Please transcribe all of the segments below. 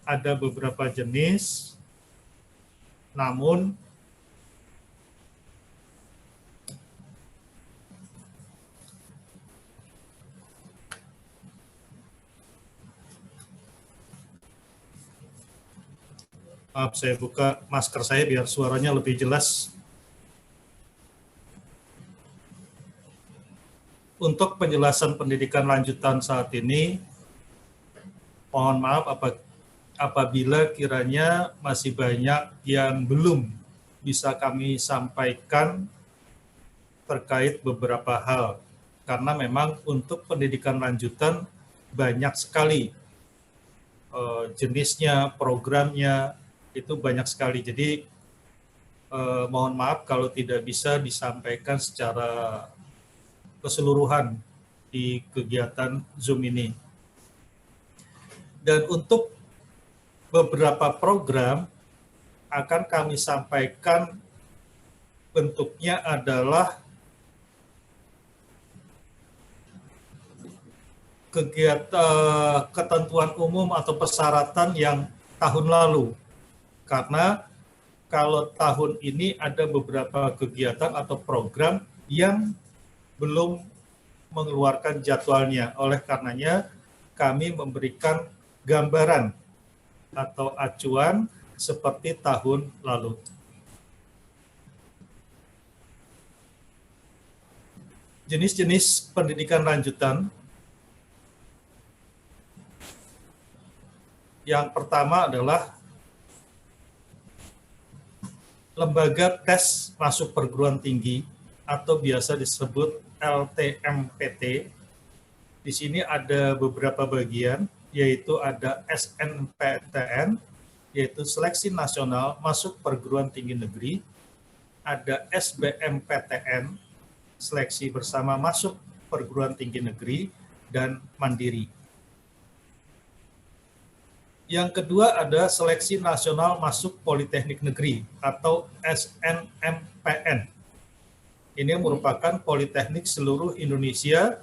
ada beberapa jenis, namun maaf, saya buka masker saya biar suaranya lebih jelas. Untuk penjelasan pendidikan lanjutan saat ini, mohon maaf apabila kiranya masih banyak yang belum bisa kami sampaikan terkait beberapa hal. Karena memang untuk pendidikan lanjutan banyak sekali jenisnya, programnya, itu banyak sekali. Jadi mohon maaf kalau tidak bisa disampaikan secara keseluruhan di kegiatan Zoom ini. Dan untuk beberapa program akan kami sampaikan bentuknya adalah kegiatan ketentuan umum atau persyaratan yang tahun lalu. Karena kalau tahun ini ada beberapa kegiatan atau program yang belum mengeluarkan jadwalnya. Oleh karenanya, kami memberikan gambaran atau acuan seperti tahun lalu. Jenis-jenis pendidikan lanjutan. Yang pertama adalah lembaga tes masuk perguruan tinggi atau biasa disebut LTMPT. Di sini ada beberapa bagian, yaitu ada SNPTN, yaitu Seleksi Nasional Masuk Perguruan Tinggi Negeri, ada SBMPTN, Seleksi Bersama Masuk Perguruan Tinggi Negeri, dan Mandiri. Yang kedua ada Seleksi Nasional Masuk Politeknik Negeri atau SNMPN. Ini merupakan politeknik seluruh Indonesia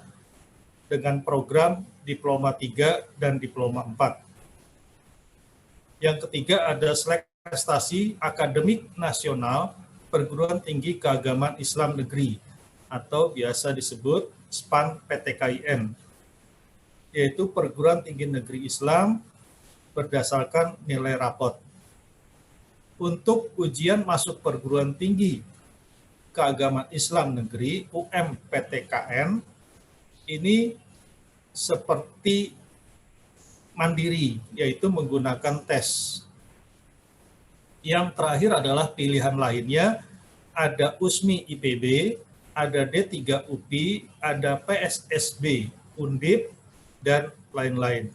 dengan program Diploma 3 dan Diploma 4. Yang ketiga ada Seleksi Prestasi Akademik Nasional Perguruan Tinggi Keagamaan Islam Negeri atau biasa disebut SPAN PTKIN, yaitu Perguruan Tinggi Negeri Islam berdasarkan nilai rapot. Untuk ujian masuk perguruan tinggi Keagamaan Islam Negeri UMPTKN ini seperti mandiri, yaitu menggunakan tes. Yang terakhir adalah pilihan lainnya, ada USMI IPB, ada D3 UPI, ada PSSB Undip, dan lain-lain.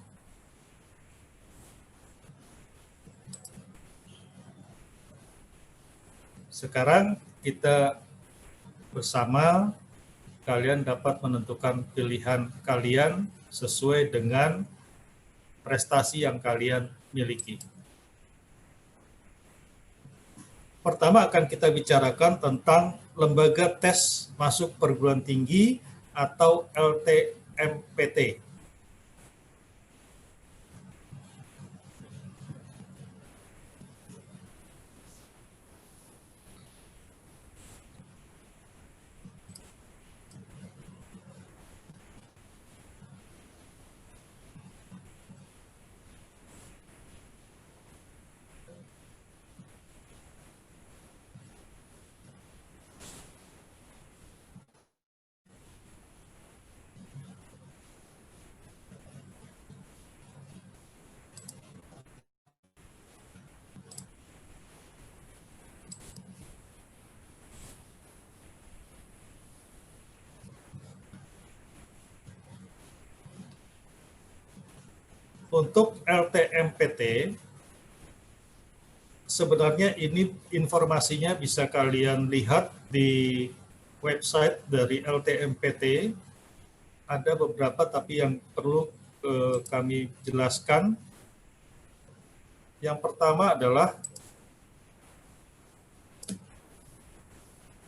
Sekarang kita bersama, kalian dapat menentukan pilihan kalian sesuai dengan prestasi yang kalian miliki. Pertama akan kita bicarakan tentang lembaga tes masuk perguruan tinggi atau LTMPT. Untuk LTMPT, sebenarnya ini informasinya bisa kalian lihat di website dari LTMPT. Ada beberapa tapi yang perlu kami jelaskan. Yang pertama adalah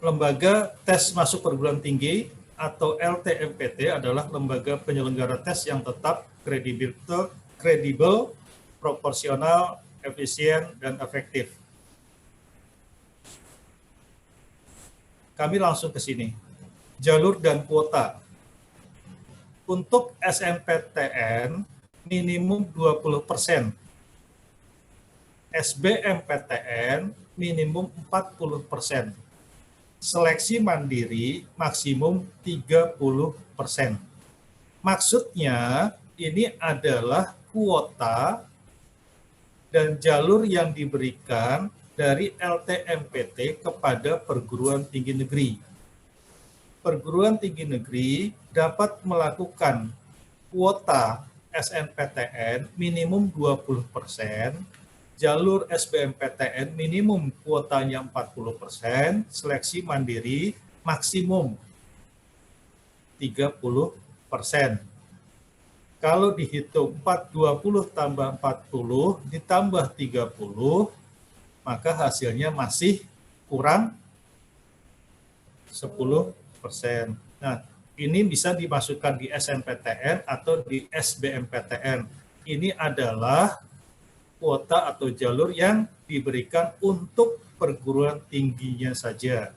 lembaga tes masuk perguruan tinggi atau LTMPT adalah lembaga penyelenggara tes yang tetap, kredibel, proporsional, efisien, dan efektif. Kami langsung ke sini. Jalur dan kuota. Untuk SNPTN minimum 20%. SBMPTN minimum 40%. Seleksi mandiri maksimum 30%. Maksudnya ini adalah kuota dan jalur yang diberikan dari LTMPT kepada perguruan tinggi negeri. Perguruan tinggi negeri dapat melakukan kuota SNPTN minimum 20%, jalur SBMPTN minimum kuotanya 40%, seleksi mandiri maksimum 30%. Kalau dihitung 420 tambah 40 ditambah 30, maka hasilnya masih kurang 10%. Nah, ini bisa dimasukkan di SNPTN atau di SBMPTN. Ini adalah kuota atau jalur yang diberikan untuk perguruan tingginya saja.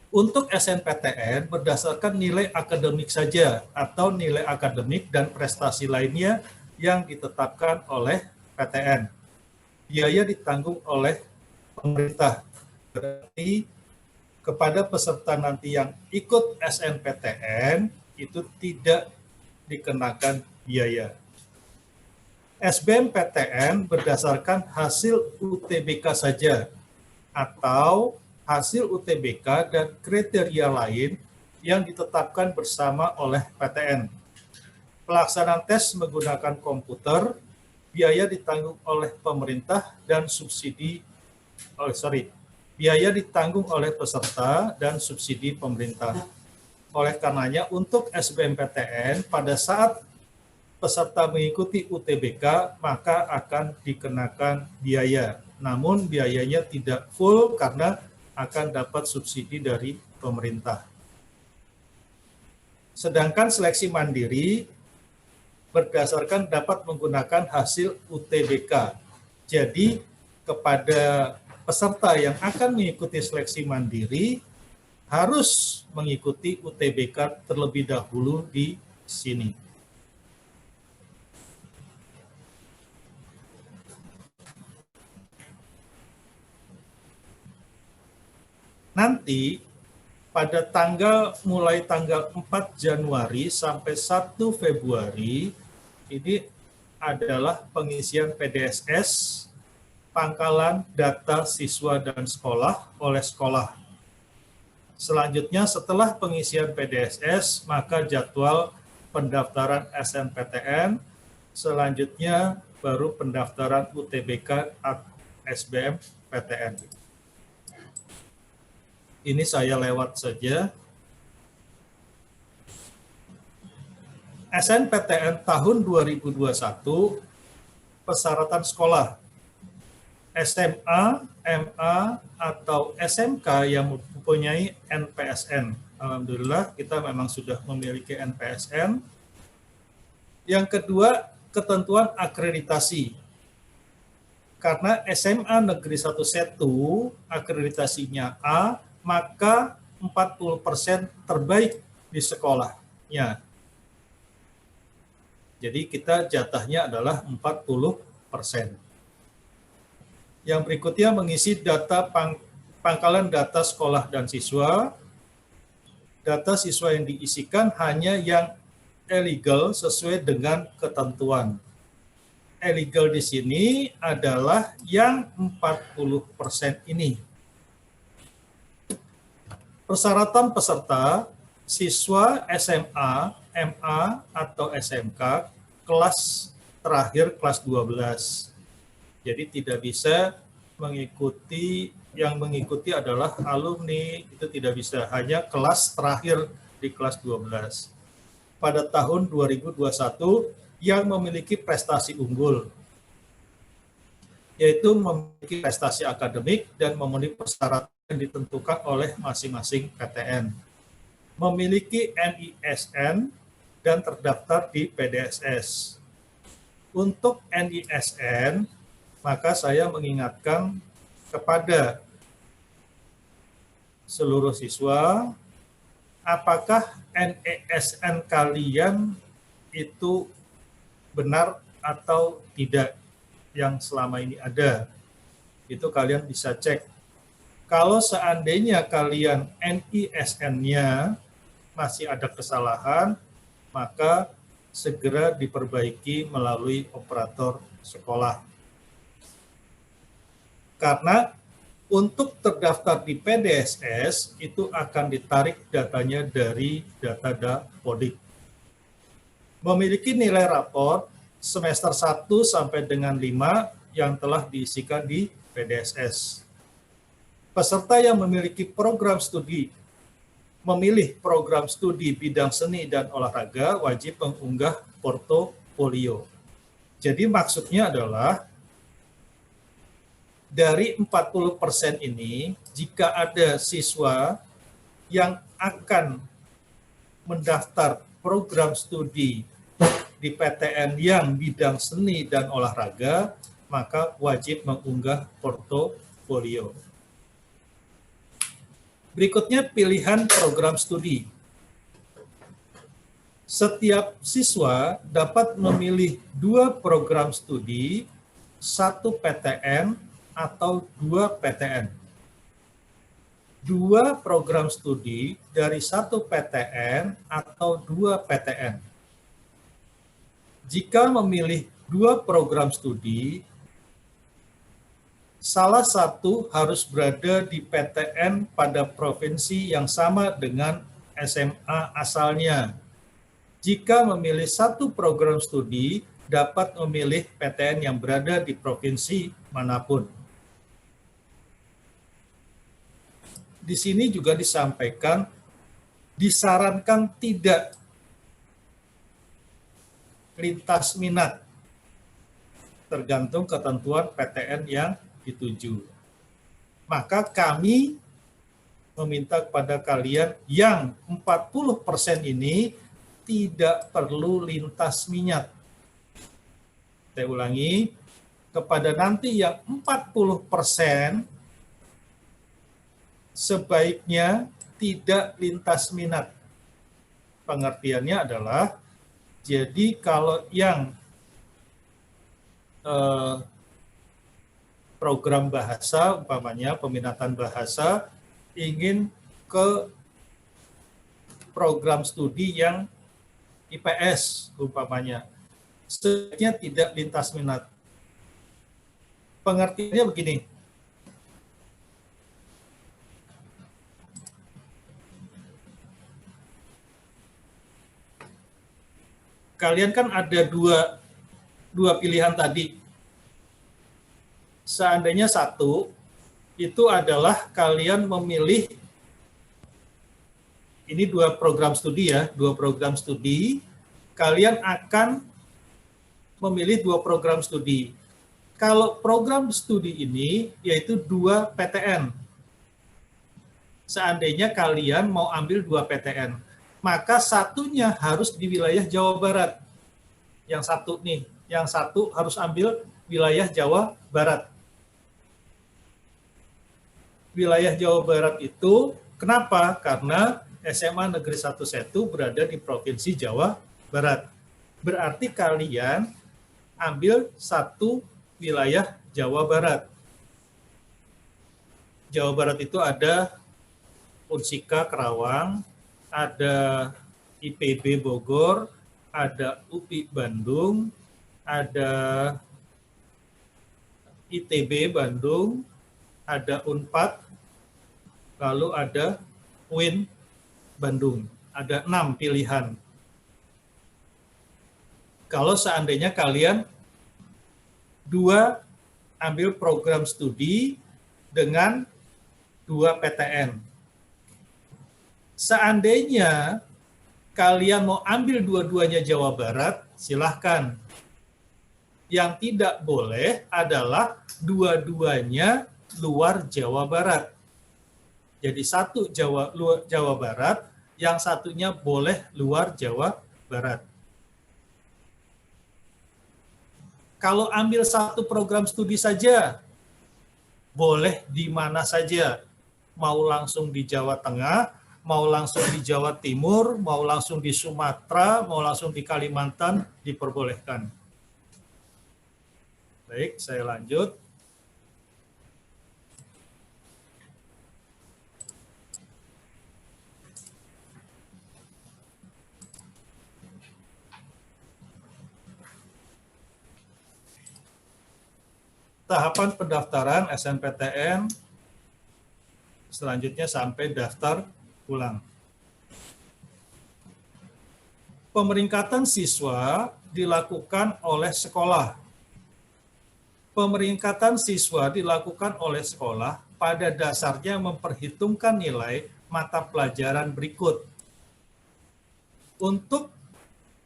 Untuk SNPTN berdasarkan nilai akademik saja atau nilai akademik dan prestasi lainnya yang ditetapkan oleh PTN. Biaya ditanggung oleh pemerintah. Berarti kepada peserta nanti yang ikut SNPTN itu tidak dikenakan biaya. SBMPTN berdasarkan hasil UTBK saja atau hasil UTBK dan kriteria lain yang ditetapkan bersama oleh PTN. Pelaksanaan tes menggunakan komputer, biaya ditanggung oleh pemerintah dan biaya ditanggung oleh peserta dan subsidi pemerintah. Oleh karenanya untuk SBMPTN pada saat peserta mengikuti UTBK maka akan dikenakan biaya. Namun biayanya tidak full karena akan dapat subsidi dari pemerintah. Sedangkan seleksi mandiri berdasarkan dapat menggunakan hasil UTBK. Jadi kepada peserta yang akan mengikuti seleksi mandiri harus mengikuti UTBK terlebih dahulu di sini. Nanti pada mulai tanggal 4 Januari sampai 1 Februari ini adalah pengisian PDSS, pangkalan data siswa dan sekolah oleh sekolah. Selanjutnya setelah pengisian PDSS maka jadwal pendaftaran SNPTN, selanjutnya baru pendaftaran UTBK atau SBMPTN. Ini saya lewat saja. SNPTN tahun 2021, persyaratan sekolah. SMA, MA, atau SMK yang mempunyai NPSN. Alhamdulillah kita memang sudah memiliki NPSN. Yang kedua, ketentuan akreditasi. Karena SMA Negeri 1 Setu akreditasinya A, maka 40% terbaik di sekolahnya. Jadi kita jatahnya adalah 40%. Yang berikutnya mengisi data pangkalan data sekolah dan siswa. Data siswa yang diisikan hanya yang illegal sesuai dengan ketentuan. Illegal di sini adalah yang 40% ini. Persyaratan peserta, siswa SMA, MA, atau SMK, kelas terakhir kelas 12. Jadi tidak bisa mengikuti, yang mengikuti adalah alumni, itu tidak bisa, hanya kelas terakhir di kelas 12. Pada tahun 2021 yang memiliki prestasi unggul, yaitu memiliki prestasi akademik dan memenuhi persyaratan yang ditentukan oleh masing-masing PTN, memiliki NISN dan terdaftar di PDSS. Untuk NISN, maka saya mengingatkan kepada seluruh siswa, apakah NISN kalian itu benar atau tidak yang selama ini ada. Itu kalian bisa cek. Kalau seandainya kalian NISN-nya masih ada kesalahan, maka segera diperbaiki melalui operator sekolah. Karena untuk terdaftar di PDSS itu akan ditarik datanya dari data Dapodik. Memiliki nilai rapor semester 1 sampai dengan 5 yang telah diisikan di PDSS. Peserta yang memiliki program studi, memilih program studi bidang seni dan olahraga wajib mengunggah portofolio. Jadi maksudnya adalah dari 40% ini, jika ada siswa yang akan mendaftar program studi di PTN yang bidang seni dan olahraga, maka wajib mengunggah portofolio. Berikutnya pilihan program studi. Setiap siswa dapat memilih 2 program studi, 1 PTN atau 2 PTN. 2 program studi dari 1 PTN atau 2 PTN. Jika memilih 2 program studi, salah satu harus berada di PTN pada provinsi yang sama dengan SMA asalnya. Jika memilih 1 program studi, dapat memilih PTN yang berada di provinsi manapun. Di sini juga disampaikan, disarankan tidak lintas minat, tergantung ketentuan PTN yang dituju. Maka kami meminta kepada kalian yang 40% ini tidak perlu lintas minat. Saya ulangi, kepada nanti yang 40% sebaiknya tidak lintas minat. Pengertiannya adalah, jadi kalau yang program bahasa, umpamanya peminatan bahasa, ingin ke program studi yang IPS, umpamanya, sebaiknya tidak lintas minat. Pengertiannya begini, kalian kan ada dua pilihan tadi. Seandainya 1, itu adalah kalian memilih, ini 2 program studi ya, 2 program studi, kalian akan memilih 2 program studi. Kalau program studi ini, yaitu 2 PTN. Seandainya kalian mau ambil 2 PTN, maka satunya harus di wilayah Jawa Barat. Yang satu nih, yang satu harus ambil wilayah Jawa Barat. Wilayah Jawa Barat itu kenapa? Karena SMA Negeri 1 Setu berada di Provinsi Jawa Barat. Berarti kalian ambil 1 wilayah Jawa Barat. Jawa Barat itu ada Unsika Kerawang, ada IPB Bogor, ada UPI Bandung, ada ITB Bandung, ada Unpad, lalu ada UIN Bandung. Ada 6 pilihan. Kalau seandainya kalian 2 ambil program studi dengan 2 PTN. Seandainya kalian mau ambil dua-duanya Jawa Barat, silahkan. Yang tidak boleh adalah dua-duanya luar Jawa Barat. Jadi 1 Jawa Barat, yang satunya boleh luar Jawa Barat. Kalau ambil satu program studi saja, boleh di mana saja. Mau langsung di Jawa Tengah, mau langsung di Jawa Timur, mau langsung di Sumatera, mau langsung di Kalimantan, diperbolehkan. Baik, saya lanjut. Tahapan pendaftaran SNPTN selanjutnya sampai daftar ulang. Pemeringkatan siswa dilakukan oleh sekolah. Pemeringkatan siswa dilakukan oleh sekolah pada dasarnya memperhitungkan nilai mata pelajaran berikut. Untuk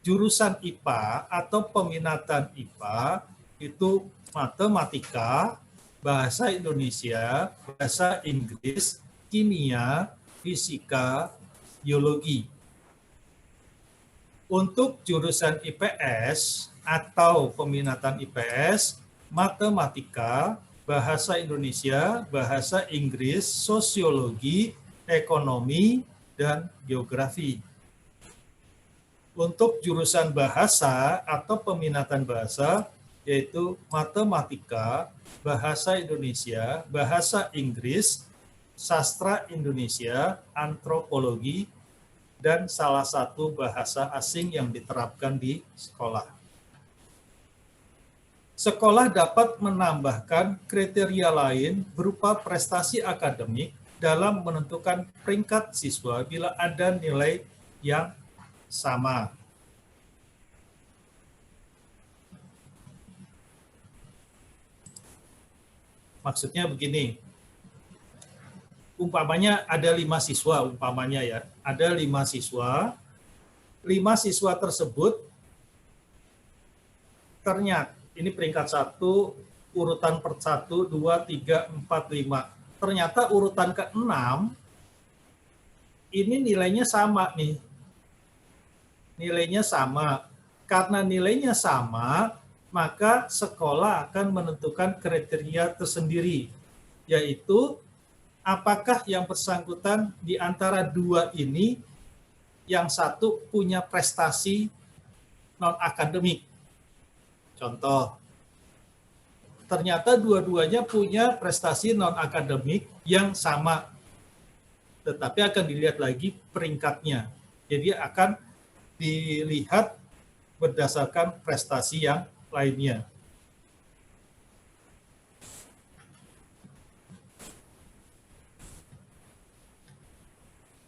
jurusan IPA atau peminatan IPA itu matematika, bahasa Indonesia, bahasa Inggris, kimia, fisika, biologi. Untuk jurusan IPS atau peminatan IPS, matematika, bahasa Indonesia, bahasa Inggris, sosiologi, ekonomi, dan geografi. Untuk jurusan bahasa atau peminatan bahasa, yaitu matematika, bahasa Indonesia, bahasa Inggris, sastra Indonesia, antropologi, dan salah satu bahasa asing yang diterapkan di sekolah. Sekolah dapat menambahkan kriteria lain berupa prestasi akademik dalam menentukan peringkat siswa bila ada nilai yang sama. Maksudnya begini, umpamanya ada 5 siswa, umpamanya ya, ada 5 siswa, 5 siswa tersebut ternyata, ini peringkat 1, urutan per 1, 2, 3, 4, 5. Ternyata urutan ke-6, ini nilainya sama nih. Nilainya sama. Karena nilainya sama, maka sekolah akan menentukan kriteria tersendiri, yaitu apakah yang bersangkutan di antara 2 ini, yang satu punya prestasi non-akademik. Contoh, ternyata dua-duanya punya prestasi non-akademik yang sama, tetapi akan dilihat lagi peringkatnya. Jadi akan dilihat berdasarkan prestasi yang lainnya.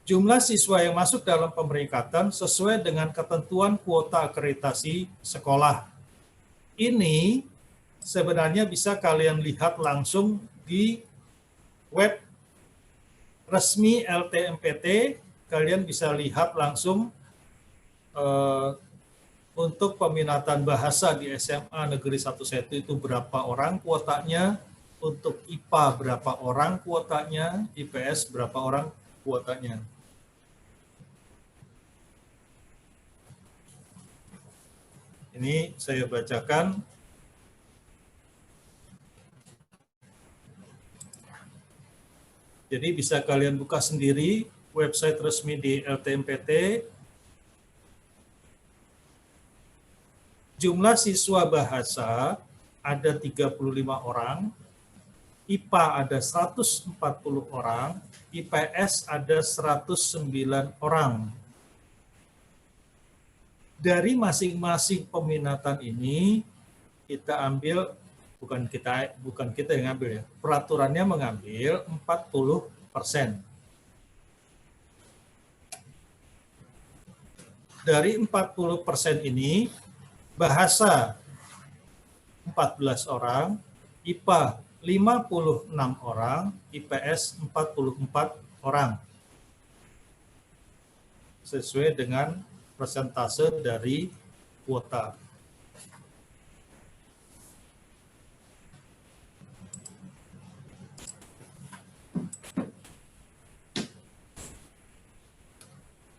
Jumlah siswa yang masuk dalam pemeringkatan sesuai dengan ketentuan kuota akreditasi sekolah. Ini sebenarnya bisa kalian lihat langsung di web resmi LTMPT. Kalian bisa lihat langsung untuk peminatan bahasa di SMA Negeri 1 itu berapa orang kuotanya, untuk IPA berapa orang kuotanya, IPS berapa orang kuotanya. Ini saya bacakan. Jadi bisa kalian buka sendiri website resmi di LTMPT. Jumlah siswa bahasa ada 35 orang, IPA ada 140 orang, IPS ada 109 orang. Dari masing-masing peminatan ini kita ambil, bukan kita yang ngambil ya, peraturannya mengambil 40%. Dari 40% ini, bahasa 14 orang, IPA 56 orang, IPS 44 orang. Sesuai dengan persentase dari kuota.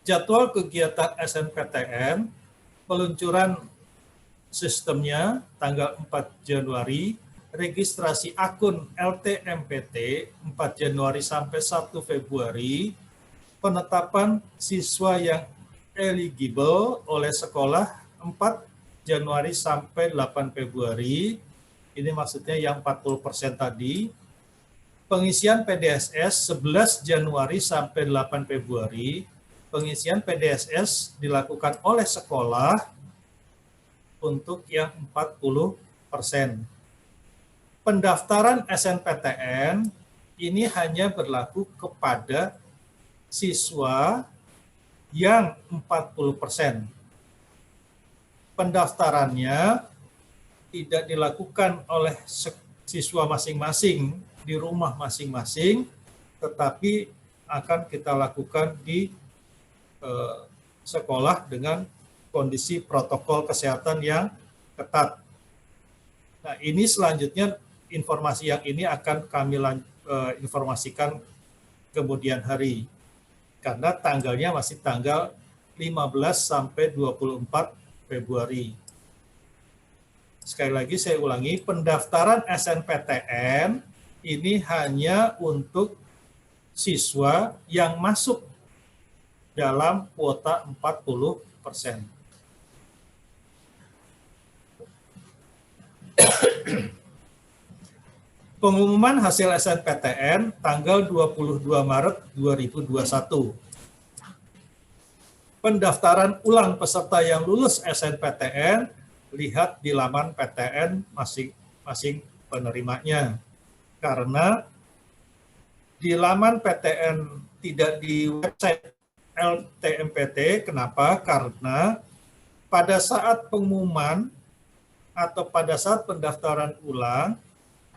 Jadwal kegiatan SNPTN, peluncuran sistemnya tanggal 4 Januari, registrasi akun LTMPT 4 Januari sampai 1 Februari, penetapan siswa yang eligible oleh sekolah 4 Januari sampai 8 Februari, ini maksudnya yang 40% tadi, pengisian PDSS 11 Januari sampai 8 Februari, pengisian PDSS dilakukan oleh sekolah untuk yang 40%. Pendaftaran SNPTN ini hanya berlaku kepada siswa yang 40%. Pendaftarannya tidak dilakukan oleh siswa masing-masing di rumah masing-masing, tetapi akan kita lakukan di sekolah dengan kondisi protokol kesehatan yang ketat. Nah, ini selanjutnya informasi yang ini akan kami informasikan kemudian hari, karena tanggalnya masih tanggal 15 sampai 24 Februari. Sekali lagi saya ulangi, pendaftaran SNPTN ini hanya untuk siswa yang masuk dalam kuota 40%. Pengumuman hasil SNPTN tanggal 22 Maret 2021. Pendaftaran ulang peserta yang lulus SNPTN, lihat di laman PTN masing-masing penerimanya. Karena di laman PTN tidak di website LTMPT, kenapa? Karena pada saat pengumuman atau pada saat pendaftaran ulang,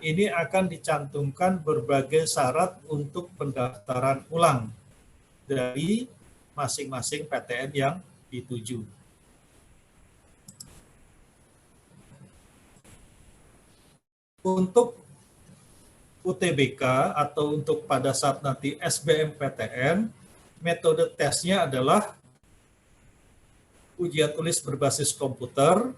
ini akan dicantumkan berbagai syarat untuk pendaftaran ulang dari masing-masing PTN yang dituju. Untuk UTBK atau untuk pada saat nanti SBMPTN, metode tesnya adalah ujian tulis berbasis komputer.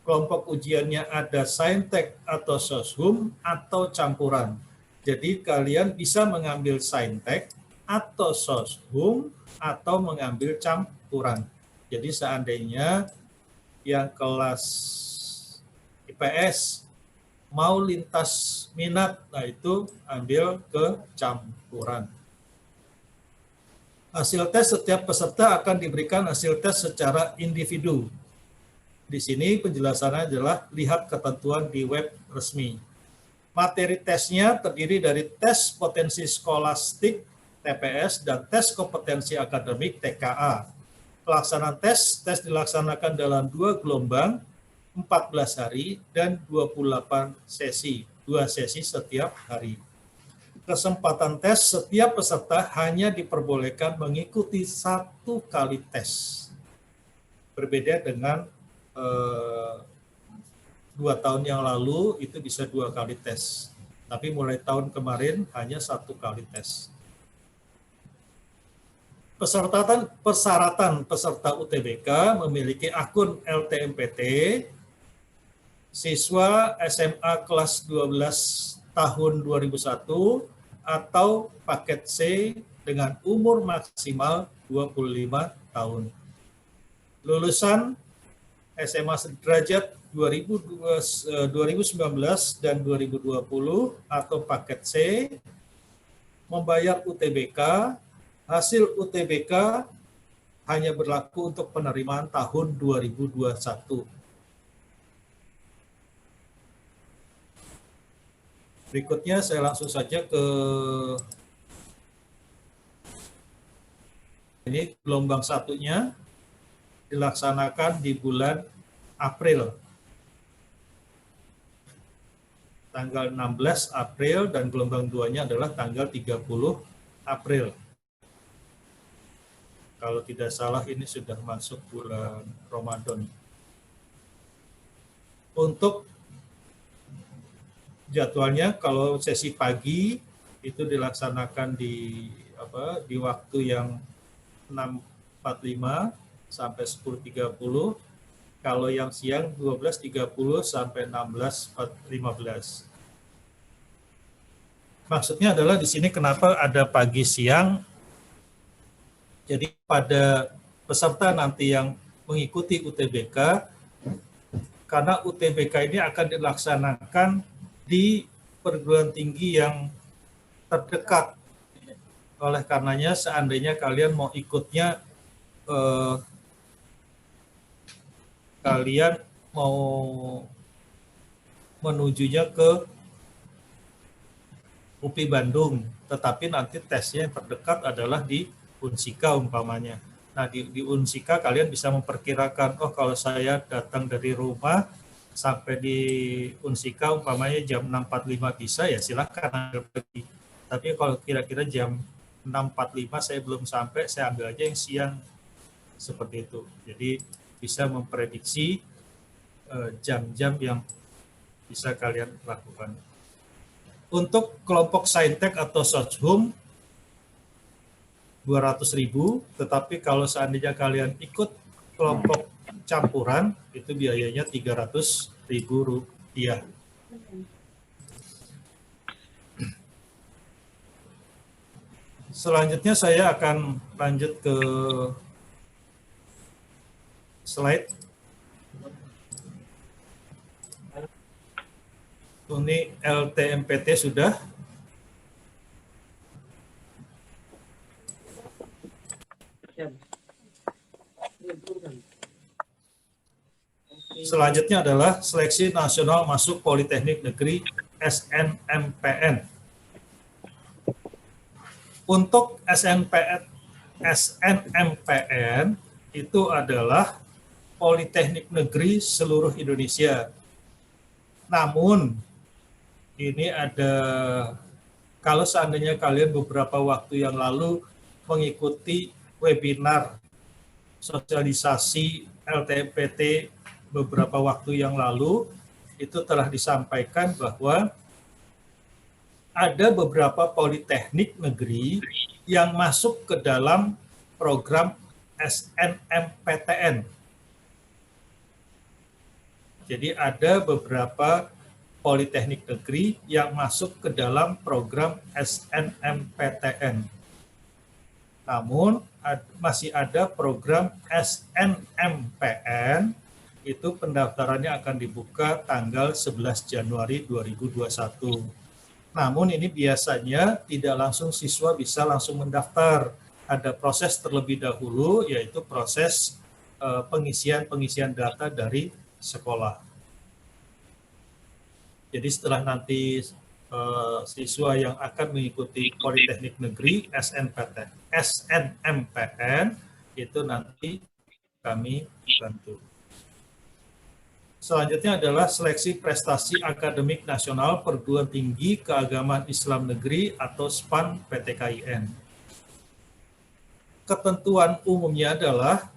Kelompok ujiannya ada Saintek atau Soshum atau campuran. Jadi kalian bisa mengambil Saintek atau Soshum atau mengambil campuran. Jadi seandainya yang kelas IPS mau lintas minat, nah itu ambil ke campuran. Hasil tes setiap peserta akan diberikan hasil tes secara individu. Di sini penjelasannya adalah lihat ketentuan di web resmi. Materi tesnya terdiri dari tes potensi skolastik TPS dan tes kompetensi akademik TKA. Pelaksanaan tes dilaksanakan dalam 2 gelombang, 14 hari dan 28 sesi, 2 sesi setiap hari. Kesempatan tes setiap peserta hanya diperbolehkan mengikuti 1 kali tes. Berbeda dengan 2 tahun yang lalu itu bisa 2 kali tes, tapi mulai tahun kemarin hanya 1 kali tes. Persyaratan peserta UTBK memiliki akun LTMPT, siswa SMA kelas 12 tahun 2001 atau paket C dengan umur maksimal 25 tahun. Lulusan SMA sederajat 2019 dan 2020 atau paket C, membayar UTBK, hasil UTBK hanya berlaku untuk penerimaan tahun 2021. Berikutnya saya langsung saja ke ini gelombang satunya. Dilaksanakan di bulan April. Tanggal 16 April dan gelombang 2-nya adalah tanggal 30 April. Kalau tidak salah ini sudah masuk bulan Ramadan. Untuk jadwalnya kalau sesi pagi itu dilaksanakan di waktu yang 6.45 sampai 10.30, Kalau yang siang 12.30 sampai 16.15. Maksudnya adalah di sini kenapa ada pagi siang. Jadi pada peserta nanti yang mengikuti UTBK, karena UTBK ini akan dilaksanakan di perguruan tinggi yang terdekat. Oleh karenanya seandainya kalian mau ikutnya, kalian mau menujunya ke UPI Bandung, tetapi nanti tesnya yang terdekat adalah di Unsika umpamanya. Nah di Unsika kalian bisa memperkirakan, oh kalau saya datang dari rumah sampai di Unsika umpamanya jam 6.45 bisa, ya silakan pergi. Tapi kalau kira-kira jam 6.45 saya belum sampai, saya ambil aja yang siang, seperti itu. Jadi bisa memprediksi jam-jam yang bisa kalian lakukan. Untuk kelompok Saintek atau Sochum 200.000, tetapi kalau seandainya kalian ikut kelompok campuran itu biayanya 300.000 rupiah. Selanjutnya saya akan lanjut ke slide. Ini LTMPT sudah. Selanjutnya adalah seleksi nasional masuk Politeknik Negeri SNMPN. Untuk SNMPN itu adalah Politeknik Negeri seluruh Indonesia. Namun ini ada, kalau seandainya kalian beberapa waktu yang lalu mengikuti webinar sosialisasi LTMPT beberapa waktu yang lalu, itu telah disampaikan bahwa ada beberapa politeknik negeri yang masuk ke dalam program SNMPTN. Jadi ada beberapa politeknik negeri yang masuk ke dalam program SNMPTN. Namun masih ada program SNMPN, itu pendaftarannya akan dibuka tanggal 11 Januari 2021. Namun ini biasanya tidak langsung siswa bisa langsung mendaftar. Ada proses terlebih dahulu, yaitu proses pengisian data dari sekolah. Jadi setelah nanti siswa yang akan mengikuti Politeknik Negeri SNMPN itu nanti kami bantu. Selanjutnya adalah seleksi prestasi akademik nasional perguruan tinggi keagamaan Islam negeri atau SPAN PTKIN. Ketentuan umumnya adalah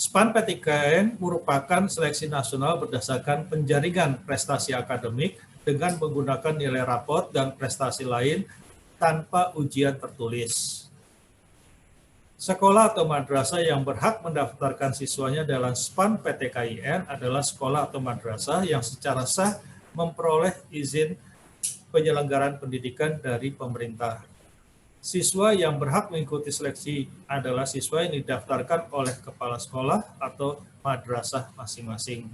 SPAN PTKIN merupakan seleksi nasional berdasarkan penjaringan prestasi akademik dengan menggunakan nilai rapot dan prestasi lain tanpa ujian tertulis. Sekolah atau madrasah yang berhak mendaftarkan siswanya dalam SPAN PTKIN adalah sekolah atau madrasah yang secara sah memperoleh izin penyelenggaraan pendidikan dari pemerintah. Siswa yang berhak mengikuti seleksi adalah siswa yang didaftarkan oleh kepala sekolah atau madrasah masing-masing.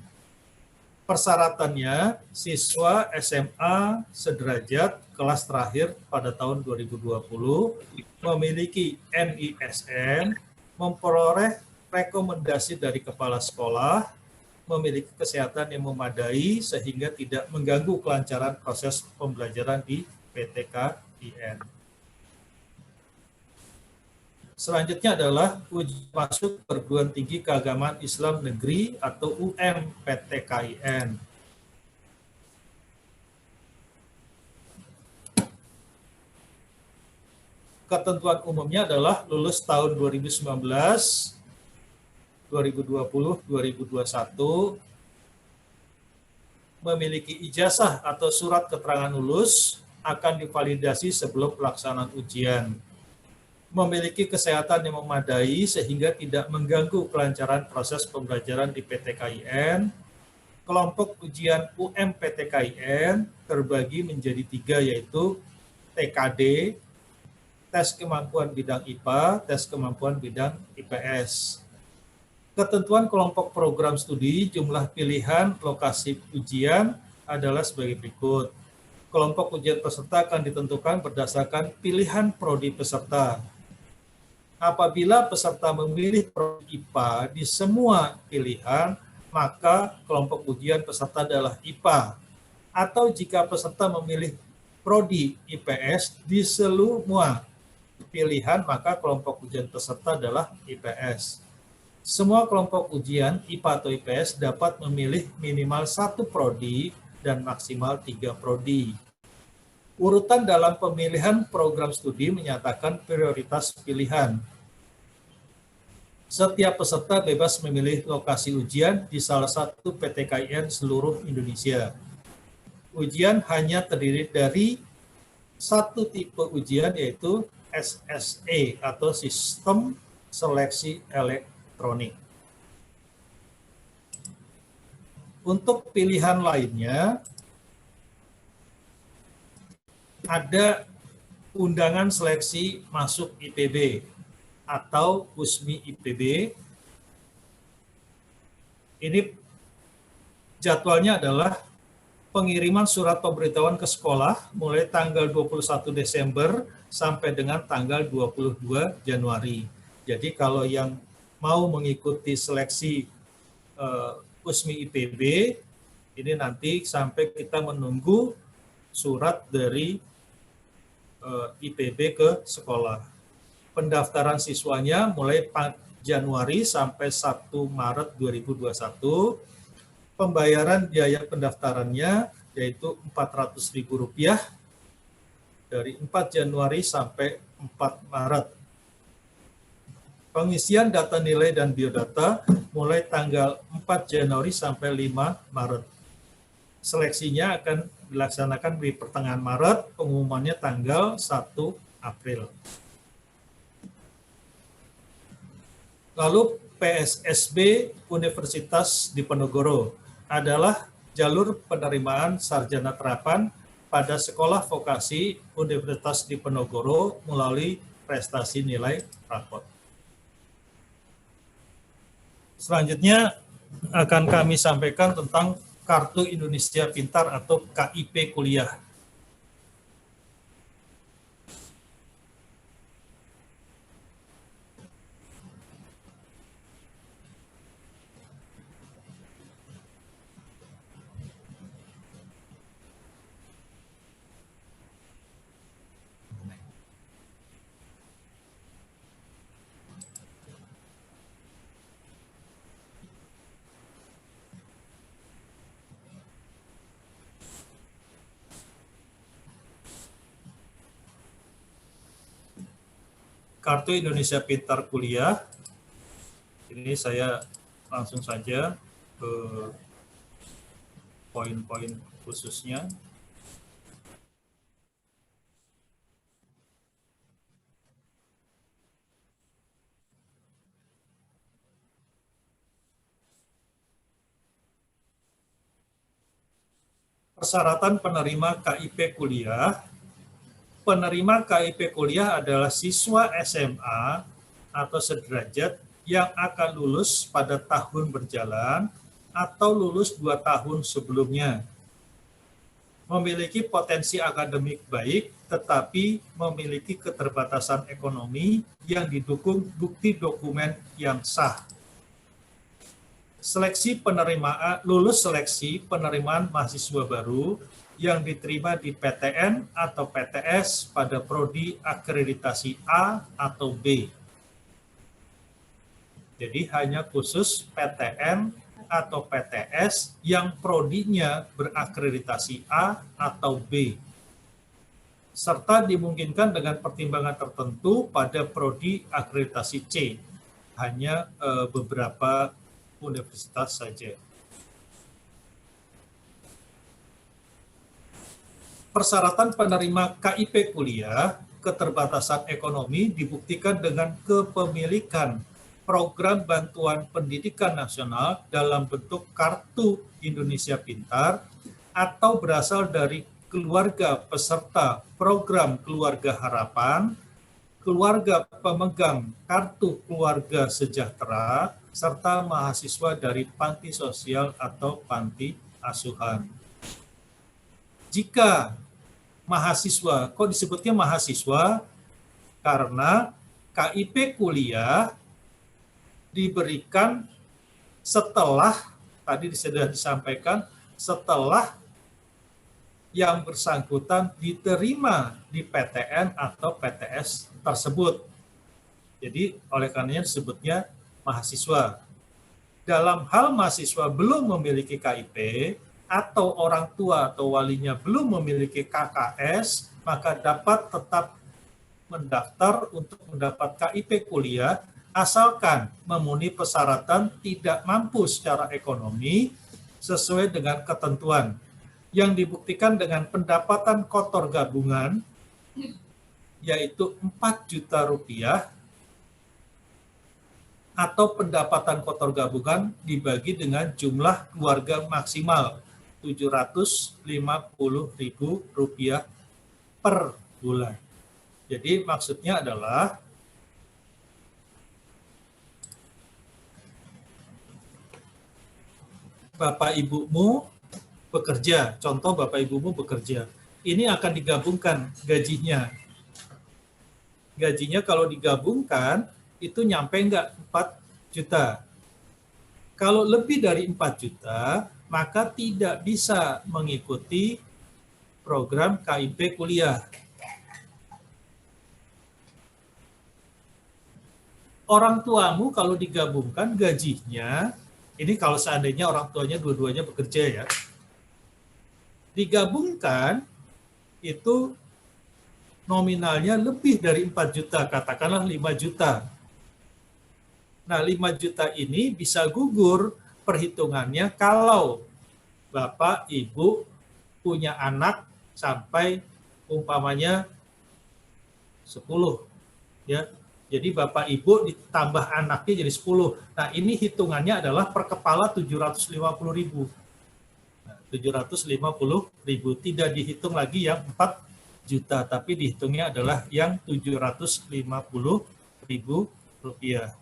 Persyaratannya, siswa SMA sederajat kelas terakhir pada tahun 2020 memiliki NISN, memperoleh rekomendasi dari kepala sekolah, memiliki kesehatan yang memadai sehingga tidak mengganggu kelancaran proses pembelajaran di PTKIN. Selanjutnya adalah uji masuk perguruan tinggi keagamaan Islam negeri atau UMPTKIN. Ketentuan umumnya adalah lulus tahun 2019, 2020, 2021, memiliki ijazah atau surat keterangan lulus akan divalidasi sebelum pelaksanaan ujian. memiliki kesehatan yang memadai sehingga tidak mengganggu kelancaran proses pembelajaran di PTKIN. Kelompok ujian UM-PTKIN terbagi menjadi 3, yaitu TKD, tes kemampuan bidang IPA, tes kemampuan bidang IPS. Ketentuan kelompok program studi, jumlah pilihan, lokasi ujian adalah sebagai berikut. Kelompok ujian peserta akan ditentukan berdasarkan pilihan prodi peserta. Apabila peserta memilih prodi IPA di semua pilihan, maka kelompok ujian peserta adalah IPA. Atau jika peserta memilih prodi IPS di semua pilihan, maka kelompok ujian peserta adalah IPS. Semua kelompok ujian IPA atau IPS dapat memilih minimal 1 prodi dan maksimal 3 prodi. Urutan dalam pemilihan program studi menyatakan prioritas pilihan. Setiap peserta bebas memilih lokasi ujian di salah satu PTKIN seluruh Indonesia. Ujian hanya terdiri dari satu tipe ujian, yaitu SSE atau Sistem Seleksi Elektronik. Untuk pilihan lainnya, ada undangan seleksi masuk IPB atau USMI IPB. Ini jadwalnya adalah pengiriman surat pemberitahuan ke sekolah mulai tanggal 21 Desember sampai dengan tanggal 22 Januari. Jadi kalau yang mau mengikuti seleksi USMI IPB, ini nanti sampai kita menunggu surat dari IPB ke sekolah. Pendaftaran siswanya mulai 4 Januari sampai 1 Maret 2021. Pembayaran biaya pendaftarannya yaitu Rp400.000 dari 4 Januari sampai 4 Maret. Pengisian data nilai dan biodata mulai tanggal 4 Januari sampai 5 Maret. Seleksinya akan dilaksanakan di pertengahan Maret, pengumumannya tanggal 1 April. Lalu PSSB Universitas Diponegoro adalah jalur penerimaan sarjana terapan pada sekolah vokasi Universitas Diponegoro melalui prestasi nilai rapot. Selanjutnya akan kami sampaikan tentang Kartu Indonesia Pintar atau KIP Kuliah. Kartu Indonesia Pintar Kuliah, ini saya langsung saja ke poin-poin khususnya. Persyaratan penerima KIP Kuliah. Penerima KIP Kuliah adalah siswa SMA atau sederajat yang akan lulus pada tahun berjalan atau lulus 2 tahun sebelumnya. Memiliki potensi akademik baik, tetapi memiliki keterbatasan ekonomi yang didukung bukti dokumen yang sah. Seleksi penerimaan, lulus seleksi penerimaan mahasiswa baru yang diterima di PTN atau PTS pada prodi akreditasi A atau B. Jadi hanya khusus PTN atau PTS yang prodinya berakreditasi A atau B. Serta dimungkinkan dengan pertimbangan tertentu pada prodi akreditasi C. Hanya beberapa universitas saja. Persyaratan penerima KIP Kuliah keterbatasan ekonomi dibuktikan dengan kepemilikan program bantuan pendidikan nasional dalam bentuk kartu Indonesia Pintar atau berasal dari keluarga peserta program Keluarga Harapan, keluarga pemegang kartu keluarga sejahtera, serta mahasiswa dari panti sosial atau panti asuhan. Jika mahasiswa, kok disebutnya mahasiswa? Karena KIP kuliah diberikan setelah, tadi sudah disampaikan, setelah yang bersangkutan diterima di PTN atau PTS tersebut. Jadi oleh karenanya disebutnya mahasiswa. Dalam hal mahasiswa belum memiliki KIP atau orang tua atau walinya belum memiliki KKS, maka dapat tetap mendaftar untuk mendapat KIP kuliah asalkan memenuhi persyaratan tidak mampu secara ekonomi sesuai dengan ketentuan yang dibuktikan dengan pendapatan kotor gabungan yaitu 4 juta rupiah atau pendapatan kotor gabungan dibagi dengan jumlah keluarga maksimal Rp750.000 per bulan. Jadi maksudnya adalah Bapak Ibumu bekerja, contoh Bapak Ibumu bekerja, ini akan digabungkan gajinya. Gajinya kalau digabungkan, itu nyampe enggak 4 juta. Kalau lebih dari 4 juta, maka tidak bisa mengikuti program KIP kuliah. Orang tuamu kalau digabungkan gajinya, ini kalau seandainya orang tuanya dua-duanya bekerja ya, digabungkan itu nominalnya lebih dari 4 juta, katakanlah 5 juta. Nah, 5 juta ini bisa gugur perhitungannya kalau Bapak, Ibu punya anak sampai umpamanya 10. Ya. Jadi Bapak, Ibu ditambah anaknya jadi 10. Nah, ini hitungannya adalah per kepala 750.000. 750.000 tidak dihitung lagi yang 4 juta, tapi dihitungnya adalah yang 750.000 rupiah.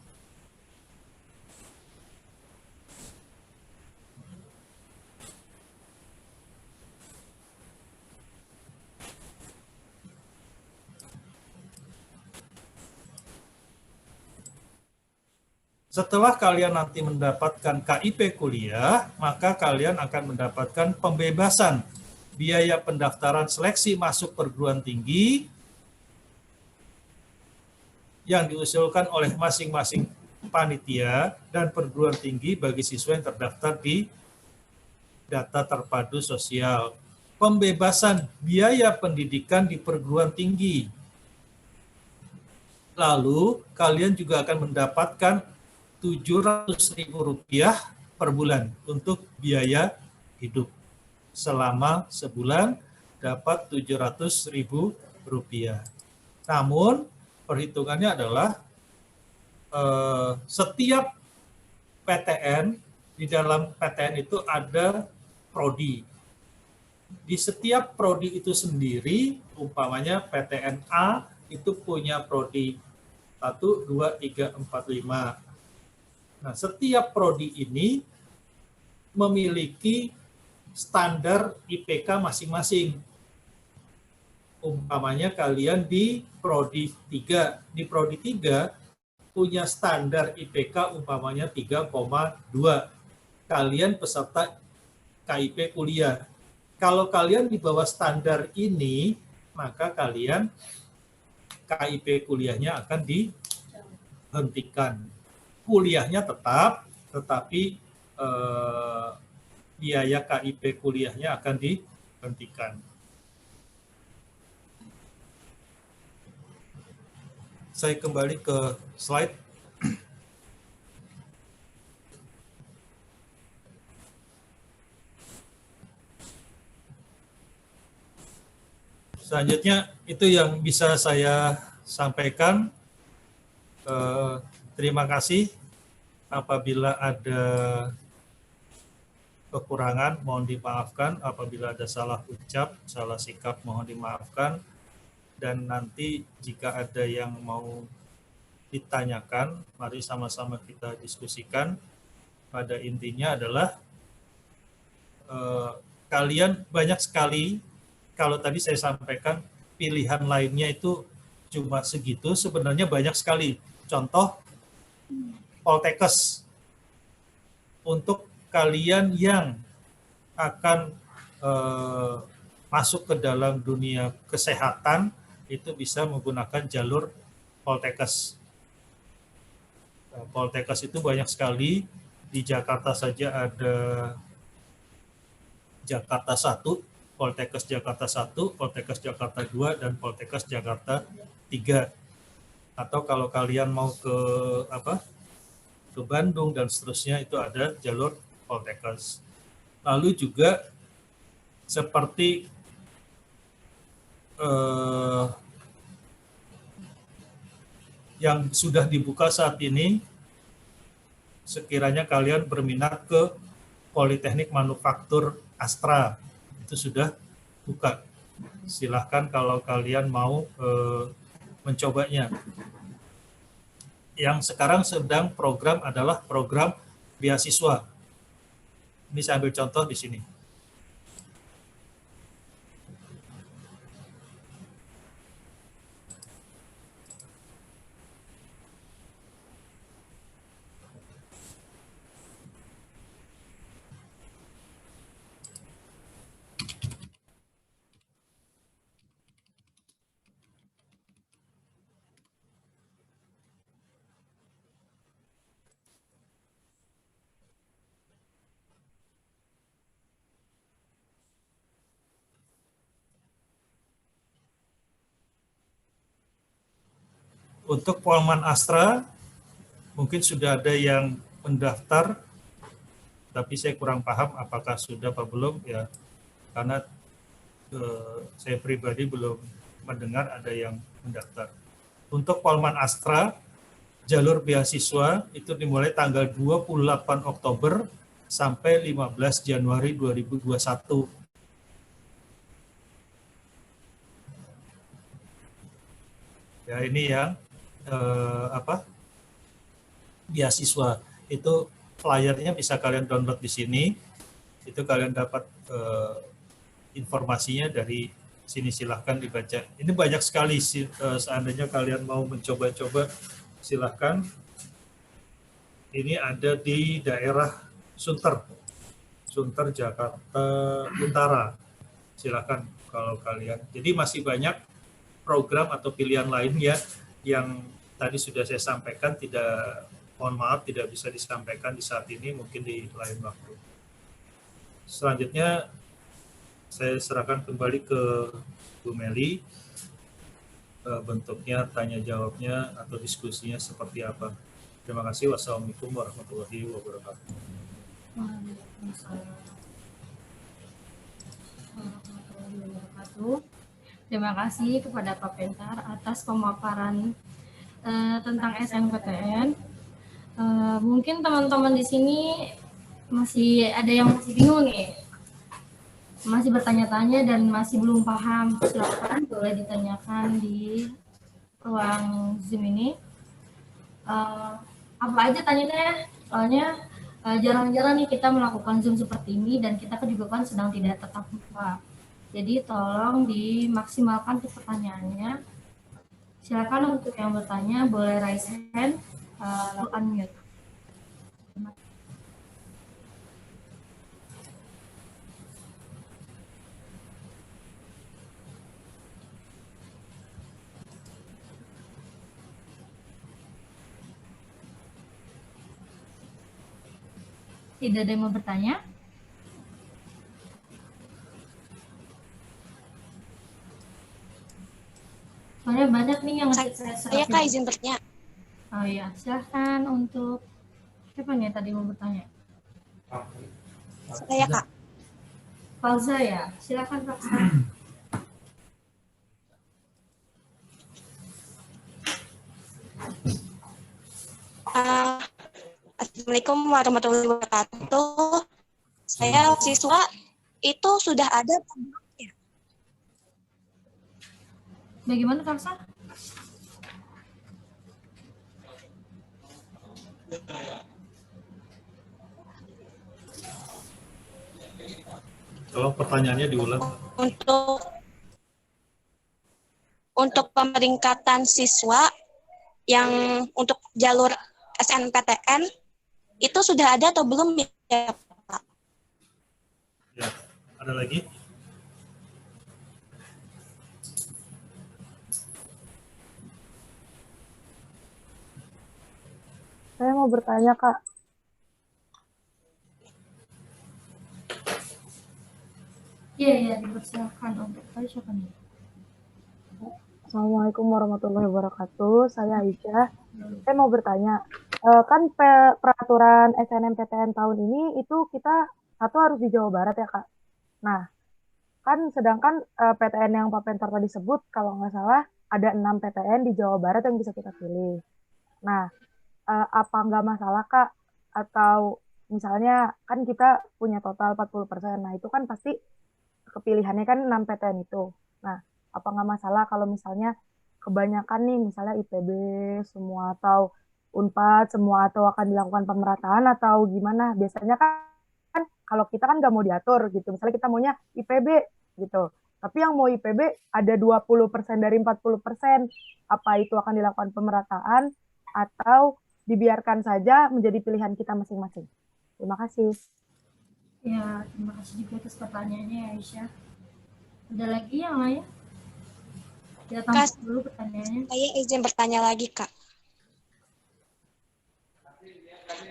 Setelah kalian nanti mendapatkan KIP kuliah, maka kalian akan mendapatkan pembebasan biaya pendaftaran seleksi masuk perguruan tinggi yang diusulkan oleh masing-masing panitia dan perguruan tinggi bagi siswa yang terdaftar di data terpadu sosial. Pembebasan biaya pendidikan di perguruan tinggi. Lalu kalian juga akan mendapatkan Rp700.000 per bulan untuk biaya hidup. Selama sebulan dapat Rp700.000. Namun perhitungannya adalah setiap PTN, di dalam PTN itu ada prodi. Di setiap prodi itu sendiri, umpamanya PTN A itu punya prodi 1, 2, 3, 4, 5. Nah, setiap prodi ini memiliki standar IPK masing-masing. Umpamanya kalian di prodi 3. Di prodi 3 punya standar IPK umpamanya 3,2. Kalian peserta KIP kuliah. Kalau kalian di bawah standar ini, maka kalian KIP kuliahnya akan dihentikan. Kuliahnya tetap, tetapi biaya KIP kuliahnya akan dihentikan. Saya kembali ke slide. Selanjutnya itu yang bisa saya sampaikan. Terima kasih. Apabila ada kekurangan mohon dimaafkan, apabila ada salah ucap, salah sikap mohon dimaafkan, dan nanti jika ada yang mau ditanyakan, mari sama-sama kita diskusikan. Pada intinya adalah kalian banyak sekali, kalau tadi saya sampaikan pilihan lainnya itu cuma segitu, sebenarnya banyak sekali. Contoh, Poltekkes. Untuk kalian yang akan masuk ke dalam dunia kesehatan, itu bisa menggunakan jalur Poltekkes. Poltekkes itu banyak sekali. Di Jakarta saja ada Jakarta 1, Poltekkes Jakarta 1, Poltekkes Jakarta 2, dan Poltekkes Jakarta 3. Atau kalau kalian mau ke Bandung dan seterusnya, itu ada jalur Poltekkes. Lalu juga seperti yang sudah dibuka saat ini, sekiranya kalian berminat ke Politeknik Manufaktur Astra, itu sudah buka. Silahkan kalau kalian mau mencobanya. Yang sekarang sedang program adalah program beasiswa. Ini saya ambil contoh di sini. Untuk Polman Astra, mungkin sudah ada yang mendaftar, tapi saya kurang paham apakah sudah apa belum ya, karena saya pribadi belum mendengar ada yang mendaftar. Untuk Polman Astra, jalur beasiswa itu dimulai tanggal 28 Oktober sampai 15 Januari 2021. Ya, ini yang beasiswa. Itu flyernya bisa kalian download di sini. Itu kalian dapat informasinya dari sini, silahkan dibaca. Ini banyak sekali, seandainya kalian mau mencoba-coba, silahkan. Ini ada di daerah Sunter, Jakarta Utara. Silahkan kalau kalian. Jadi masih banyak program atau pilihan lainnya yang tadi sudah saya sampaikan, mohon maaf tidak bisa disampaikan di saat ini, mungkin di lain waktu. Selanjutnya saya serahkan kembali ke Bu Meli, bentuknya tanya jawabnya atau diskusinya seperti apa. Terima kasih. Wassalamualaikum warahmatullahi wabarakatuh. Terima kasih kepada Pak Pentar atas pemaparan tentang SNMPTN. Mungkin teman-teman di sini masih ada yang masih bingung nih, masih bertanya-tanya dan masih belum paham. Silakan boleh ditanyakan di ruang Zoom ini. Apa aja tanyanya? Soalnya jarang-jarang nih kita melakukan Zoom seperti ini, dan kita juga kan sedang tidak tatap muka. Jadi tolong dimaksimalkan pertanyaannya. Silakan untuk yang bertanya boleh raise hand, lalu unmute. Tidak ada yang mau bertanya? Soalnya banyak nih yang saya Kak izin bertanya. Oh iya, silahkan untuk siapa nih tadi mau bertanya? Saya Kak. Fauza ya, silahkan Fauza. Assalamualaikum warahmatullahi wabarakatuh. Saya siswa itu sudah ada. Bagaimana Karsa? Kalau pertanyaannya diulang. Untuk pemeringkatan siswa yang untuk jalur SNPTN itu sudah ada atau belum ya, Pak? Ya, ada lagi? Saya mau bertanya, Kak. Iya, dipersilakan untuk siapa nih? Assalamualaikum warahmatullahi wabarakatuh. Saya Aisyah. Saya mau bertanya, kan peraturan SNMPTN tahun ini itu kita satu harus di Jawa Barat ya, Kak. Nah, kan sedangkan PTN yang Pak Pentar tadi sebut, kalau nggak salah ada 6 PTN di Jawa Barat yang bisa kita pilih. Nah, apa nggak masalah, Kak? Atau misalnya kan kita punya total 40%, nah itu kan pasti kepilihannya kan 6 PTN itu. Nah, apa nggak masalah kalau misalnya kebanyakan nih, misalnya IPB semua atau UNPAD semua, atau akan dilakukan pemerataan atau gimana? Biasanya kan kalau kita kan nggak mau diatur gitu, misalnya kita maunya IPB gitu. Tapi yang mau IPB ada 20% dari 40%. Apa itu akan dilakukan pemerataan atau dibiarkan saja menjadi pilihan kita masing-masing? Terima kasih. Ya, terima kasih juga atas pertanyaannya Aisyah. Ada lagi yang lain? Kita tampuk dulu pertanyaannya. Saya izin bertanya lagi, Kak.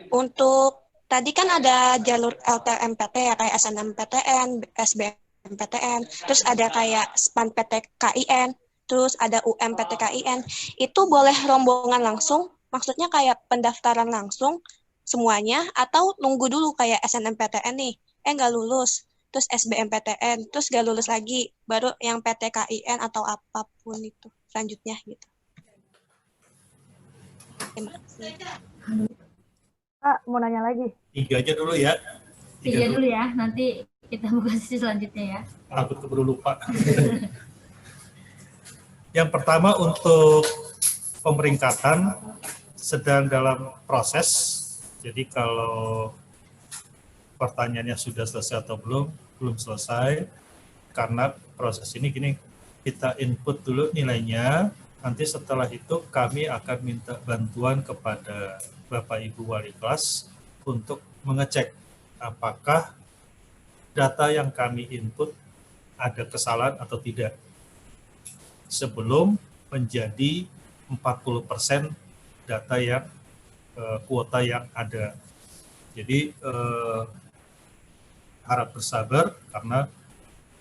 Untuk tadi kan ada jalur LTMPT ya, kayak SNMPTN, SBMPTN, terus ada kayak SPAN PTKIN, terus ada UMPTKIN. Itu boleh rombongan langsung? Maksudnya kayak pendaftaran langsung semuanya, atau nunggu dulu kayak SNMPTN nih, nggak lulus, terus SBMPTN, terus nggak lulus lagi, baru yang PTKIN atau apapun itu selanjutnya gitu. Terima kasih. Kak, mau nanya lagi. 3 aja dulu ya. 3 dulu ya, nanti kita buka sesi selanjutnya ya. Aku keburu lupa. Yang pertama untuk pemeringkatan sedang dalam proses. Jadi kalau pertanyaannya sudah selesai atau belum selesai, karena proses ini gini, kita input dulu nilainya, nanti setelah itu kami akan minta bantuan kepada Bapak Ibu Wali kelas untuk mengecek apakah data yang kami input ada kesalahan atau tidak sebelum menjadi 40% data yang kuota yang ada. Jadi harap bersabar karena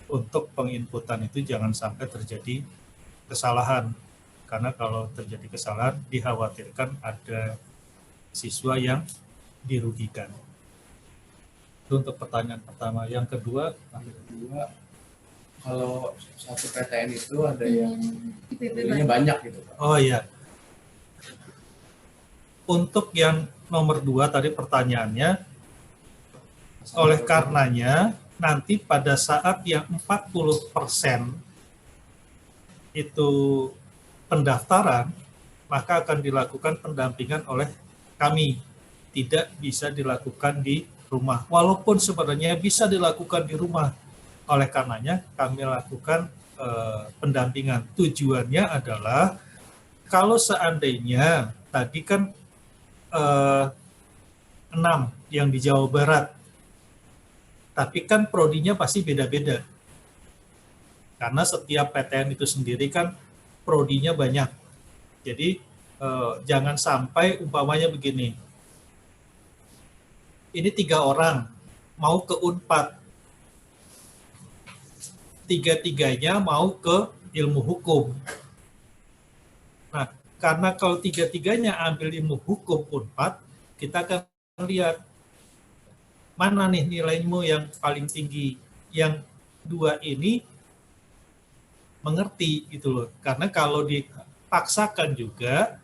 untuk penginputan itu jangan sampai terjadi kesalahan, karena kalau terjadi kesalahan dikhawatirkan ada siswa yang dirugikan. Itu untuk pertanyaan pertama. Yang kedua, kalau satu PTN itu ada yang nilainya banyak gitu, Pak. Oh iya. Untuk yang nomor 2 tadi pertanyaannya, oleh karenanya nanti pada saat yang 40% itu pendaftaran, maka akan dilakukan pendampingan oleh kami. Tidak bisa dilakukan di rumah. Walaupun sebenarnya bisa dilakukan di rumah. Oleh karenanya kami lakukan pendampingan. Tujuannya adalah kalau seandainya tadi kan 6 yang di Jawa Barat, tapi kan prodinya pasti beda-beda. Karena setiap PTN itu sendiri kan prodinya banyak. Jadi jangan sampai umpamanya begini, ini 3 orang mau ke UNPAD, 3-3-nya mau ke ilmu hukum. Nah, karena kalau 3-3-nya ambil ilmu hukum UNPAD, kita akan lihat mana nih nilaimu yang paling tinggi. Yang 2 ini mengerti gitu loh. Karena kalau dipaksakan juga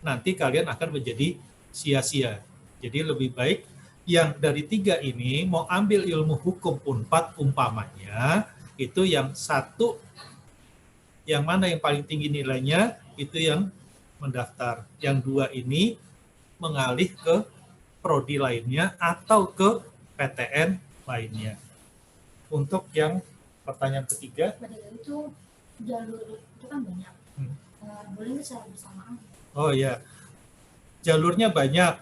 nanti kalian akan menjadi sia-sia. Jadi lebih baik yang dari 3 ini mau ambil ilmu hukum Unpad umpamanya, itu yang satu, yang mana yang paling tinggi nilainya, itu yang mendaftar. Yang 2 ini mengalih ke prodi lainnya atau ke PTN lainnya. Untuk yang pertanyaan ketiga, Pada itu jalur itu kan banyak. Boleh nggak secara bersamaan? oh ya, jalurnya banyak.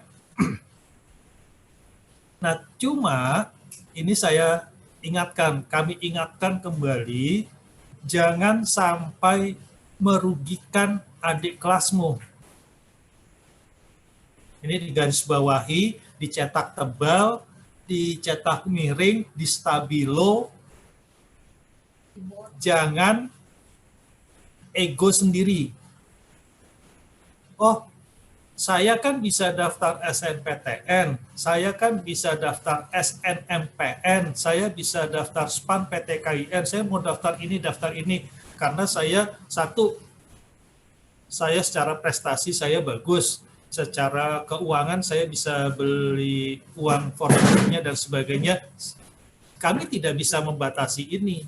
Nah, cuma ini saya ingatkan, kami ingatkan kembali, jangan sampai merugikan adik kelasmu. Ini digarisbawahi, dicetak tebal, dicetak miring, di stabilo. Jangan ego sendiri. Oh, saya kan bisa daftar SNPTN, saya kan bisa daftar SNMPN, saya bisa daftar SPAN PTKIN, saya mau daftar ini, karena saya secara prestasi saya bagus, secara keuangan saya bisa beli uang formulirnya dan sebagainya. Kami tidak bisa membatasi ini,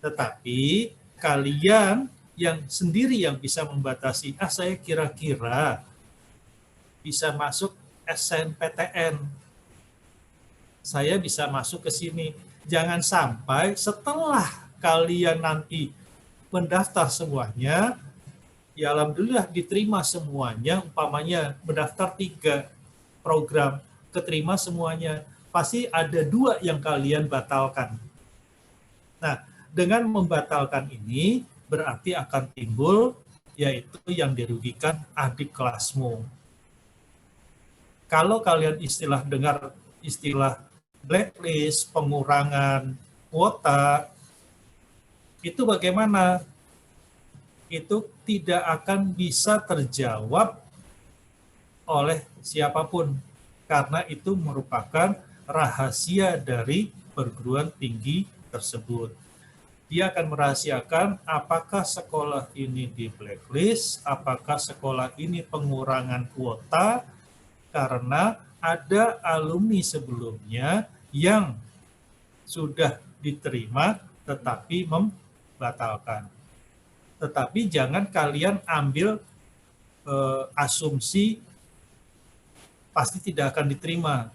tetapi kalian yang sendiri yang bisa membatasi, saya kira-kira bisa masuk SNPTN, saya bisa masuk ke sini. Jangan sampai setelah kalian nanti mendaftar semuanya, ya alhamdulillah diterima semuanya, umpamanya mendaftar 3 program, keterima semuanya, pasti ada 2 yang kalian batalkan. Nah, dengan membatalkan ini, berarti akan timbul, yaitu yang dirugikan adik kelasmu. Kalau kalian dengar istilah blacklist, pengurangan kuota, itu bagaimana? Itu tidak akan bisa terjawab oleh siapapun, karena itu merupakan rahasia dari perguruan tinggi tersebut. Dia akan merahasiakan apakah sekolah ini di blacklist, apakah sekolah ini pengurangan kuota, karena ada alumni sebelumnya yang sudah diterima tetapi membatalkan. Tetapi jangan kalian ambil asumsi pasti tidak akan diterima.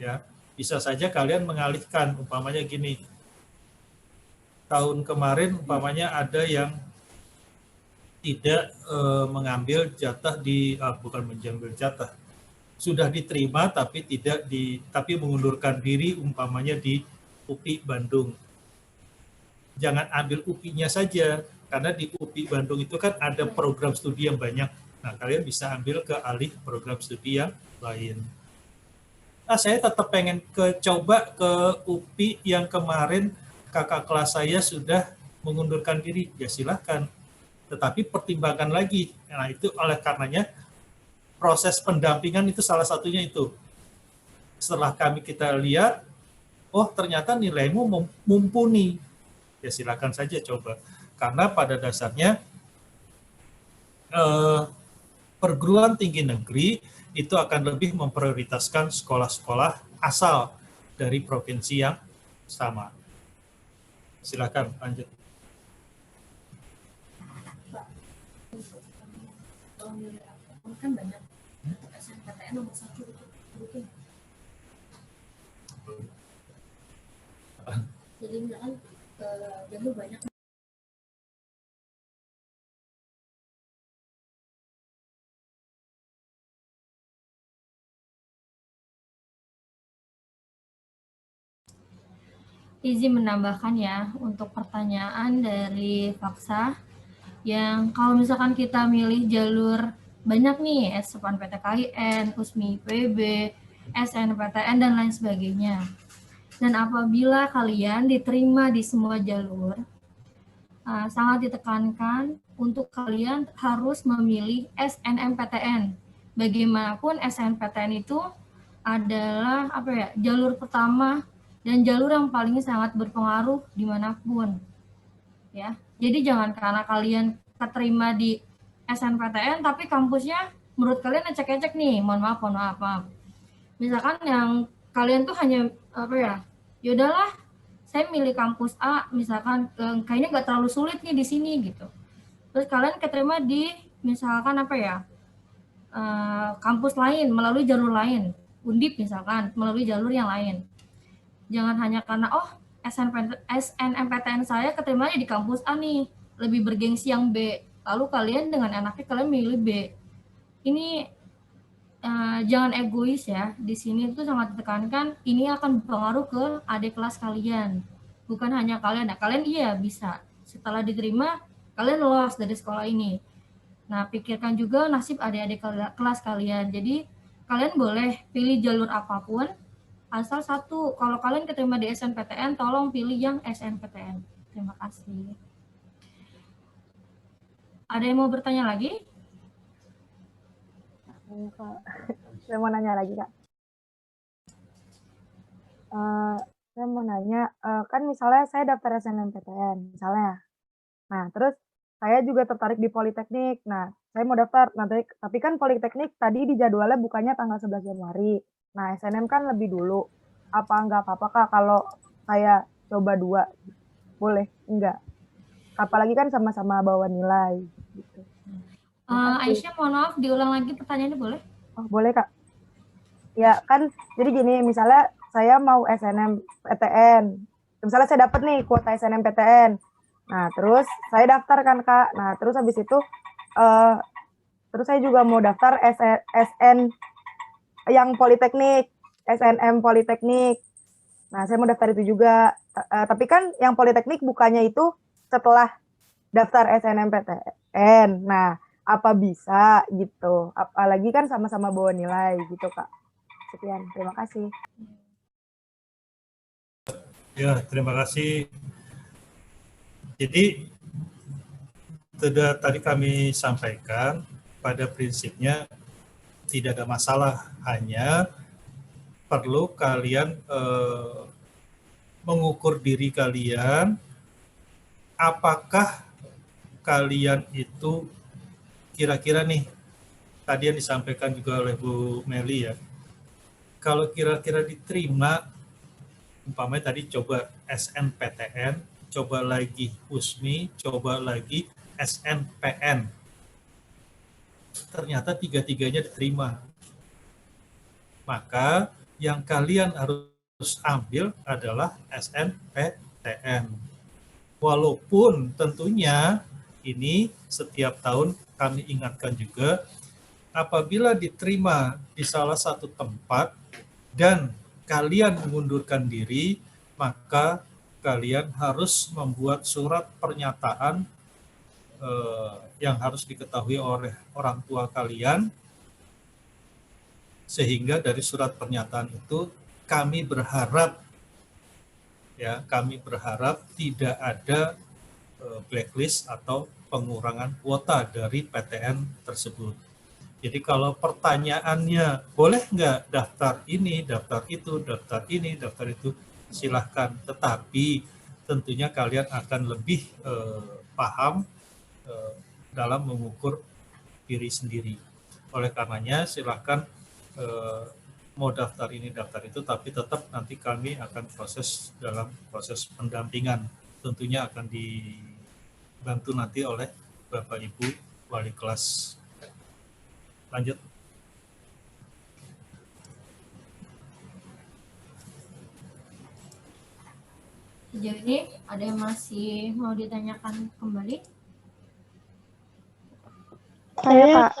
Ya, bisa saja kalian mengalihkan, umpamanya gini, tahun kemarin umpamanya ada yang tidak mengambil jatah bukan mengambil jatah, sudah diterima tapi tapi mengundurkan diri umpamanya di UPI Bandung. Jangan ambil UPI-nya saja, karena di UPI Bandung itu kan ada program studi yang banyak. Nah, kalian bisa ambil ke alih program studi yang lain. Nah, saya tetap pengen coba ke UPI yang kemarin kakak kelas saya sudah mengundurkan diri, ya silahkan. Tetapi pertimbangkan lagi. Nah, itu oleh karenanya proses pendampingan itu salah satunya itu. Setelah kita lihat, oh ternyata nilaimu mumpuni, ya silakan saja coba. Karena pada dasarnya perguruan tinggi negeri itu akan lebih memprioritaskan sekolah-sekolah asal dari provinsi yang sama. Silakan lanjut. Kan banyak SNPTN nomor 1 itu. Jadi misalkan jalur banyak. Izin menambahkan ya untuk pertanyaan dari Faksa, yang kalau misalkan kita milih jalur banyak nih, SPAN PTKIN, USMI IPB, SNPTN, dan lain sebagainya. Dan apabila kalian diterima di semua jalur, sangat ditekankan untuk kalian harus memilih SNMPTN. Bagaimanapun SNPTN itu adalah jalur pertama dan jalur yang paling sangat berpengaruh dimanapun. Ya, jadi jangan karena kalian keterima di SNPTN tapi kampusnya menurut kalian ecek-ecek nih, mohon maaf. Misalkan yang kalian tuh hanya apa ya, yaudahlah saya milih kampus A, misalkan kayaknya nggak terlalu sulit nih di sini gitu. Terus kalian keterima di misalkan apa ya, kampus lain melalui jalur lain, Undip misalkan melalui jalur yang lain. Jangan hanya karena SNMPTN saya keterimanya di kampus A nih, lebih bergengsi yang B. Lalu kalian dengan enaknya kalian milih B. Ini jangan egois ya. Di sini tuh sangat ditekankan ini akan berpengaruh ke adik kelas kalian. Bukan hanya kalian. Nah, kalian iya bisa. Setelah diterima, kalian lolos dari sekolah ini. Nah, pikirkan juga nasib adik-adik kelas kalian. Jadi, kalian boleh pilih jalur apapun, asal satu, kalau kalian keterima di SNPTN, tolong pilih yang SNPTN. Terima kasih. Ada yang mau bertanya lagi? Saya mau nanya lagi, Kak. Saya mau nanya, kan misalnya saya daftar SNMPTN, misalnya. Nah, terus saya juga tertarik di Politeknik. Nah, saya mau daftar, tapi kan Politeknik tadi di jadwalnya bukannya tanggal 11 Januari. Nah, SNM kan lebih dulu. Apa nggak apa-apa, Kak, kalau saya coba 2? Boleh? Enggak? Apalagi kan sama-sama bawa nilai. Gitu. Aisyah, mohon maaf, diulang lagi pertanyaannya boleh? Oh, boleh, Kak. Ya, kan jadi gini, misalnya saya mau SNMPTN. Misalnya saya dapat nih kuota SNMPTN. Nah, terus saya daftar kan, Kak. Nah, terus habis itu terus saya juga mau daftar SN yang Politeknik, SNM Politeknik. Nah, saya mau daftar itu juga. Tapi kan yang Politeknik bukannya itu setelah daftar SNMPTN. Nah, apa bisa gitu? Apalagi kan sama-sama bawa nilai gitu, Kak. Sekian, terima kasih. Ya, terima kasih. Jadi, sudah tadi kami sampaikan, pada prinsipnya tidak ada masalah, hanya perlu kalian mengukur diri kalian, apakah kalian itu kira-kira nih, tadi yang disampaikan juga oleh Bu Meli ya, kalau kira-kira diterima, umpamanya tadi coba SNPTN, coba lagi USMI, coba lagi SNPN, ternyata tiga-tiganya diterima. Maka yang kalian harus ambil adalah SNPTN. Walaupun tentunya ini setiap tahun kami ingatkan juga, apabila diterima di salah satu tempat dan kalian mengundurkan diri, maka kalian harus membuat surat pernyataan yang harus diketahui oleh orang tua kalian, sehingga dari surat pernyataan itu kami berharap tidak ada blacklist atau pengurangan kuota dari PTN tersebut. Jadi kalau pertanyaannya boleh nggak daftar ini, daftar itu, daftar ini, daftar itu, silahkan. Tetapi tentunya kalian akan lebih paham dalam mengukur diri sendiri. Oleh karenanya silahkan mau daftar ini, daftar itu, tapi tetap nanti kami akan proses dalam proses pendampingan. Tentunya akan dibantu nanti oleh Bapak Ibu Wali Kelas. Lanjut. Sejauh ini ada yang masih mau ditanyakan kembali? Saya, Kak.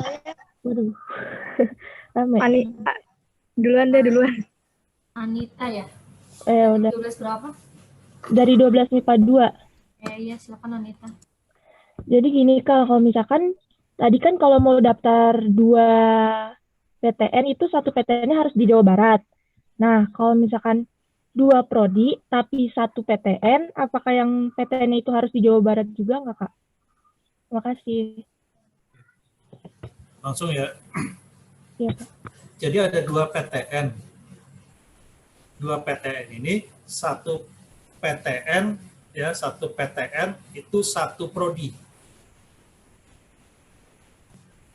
Waduh. Duluan. Anita ya? Udah. 12 berapa? Dari 12 MIPA 2. Iya, silakan Anita. Jadi gini, Kak, kalau misalkan tadi kan kalau mau daftar 2 PTN itu satu PTN-nya harus di Jawa Barat. Nah, kalau misalkan 2 prodi tapi 1 PTN, apakah yang PTN-nya itu harus di Jawa Barat juga nggak, Kak? Terima kasih. Langsung ya. Iya, Kak. Jadi ada 2 PTN. 2 PTN ini, satu PTN ya, satu PTN itu 1 prodi.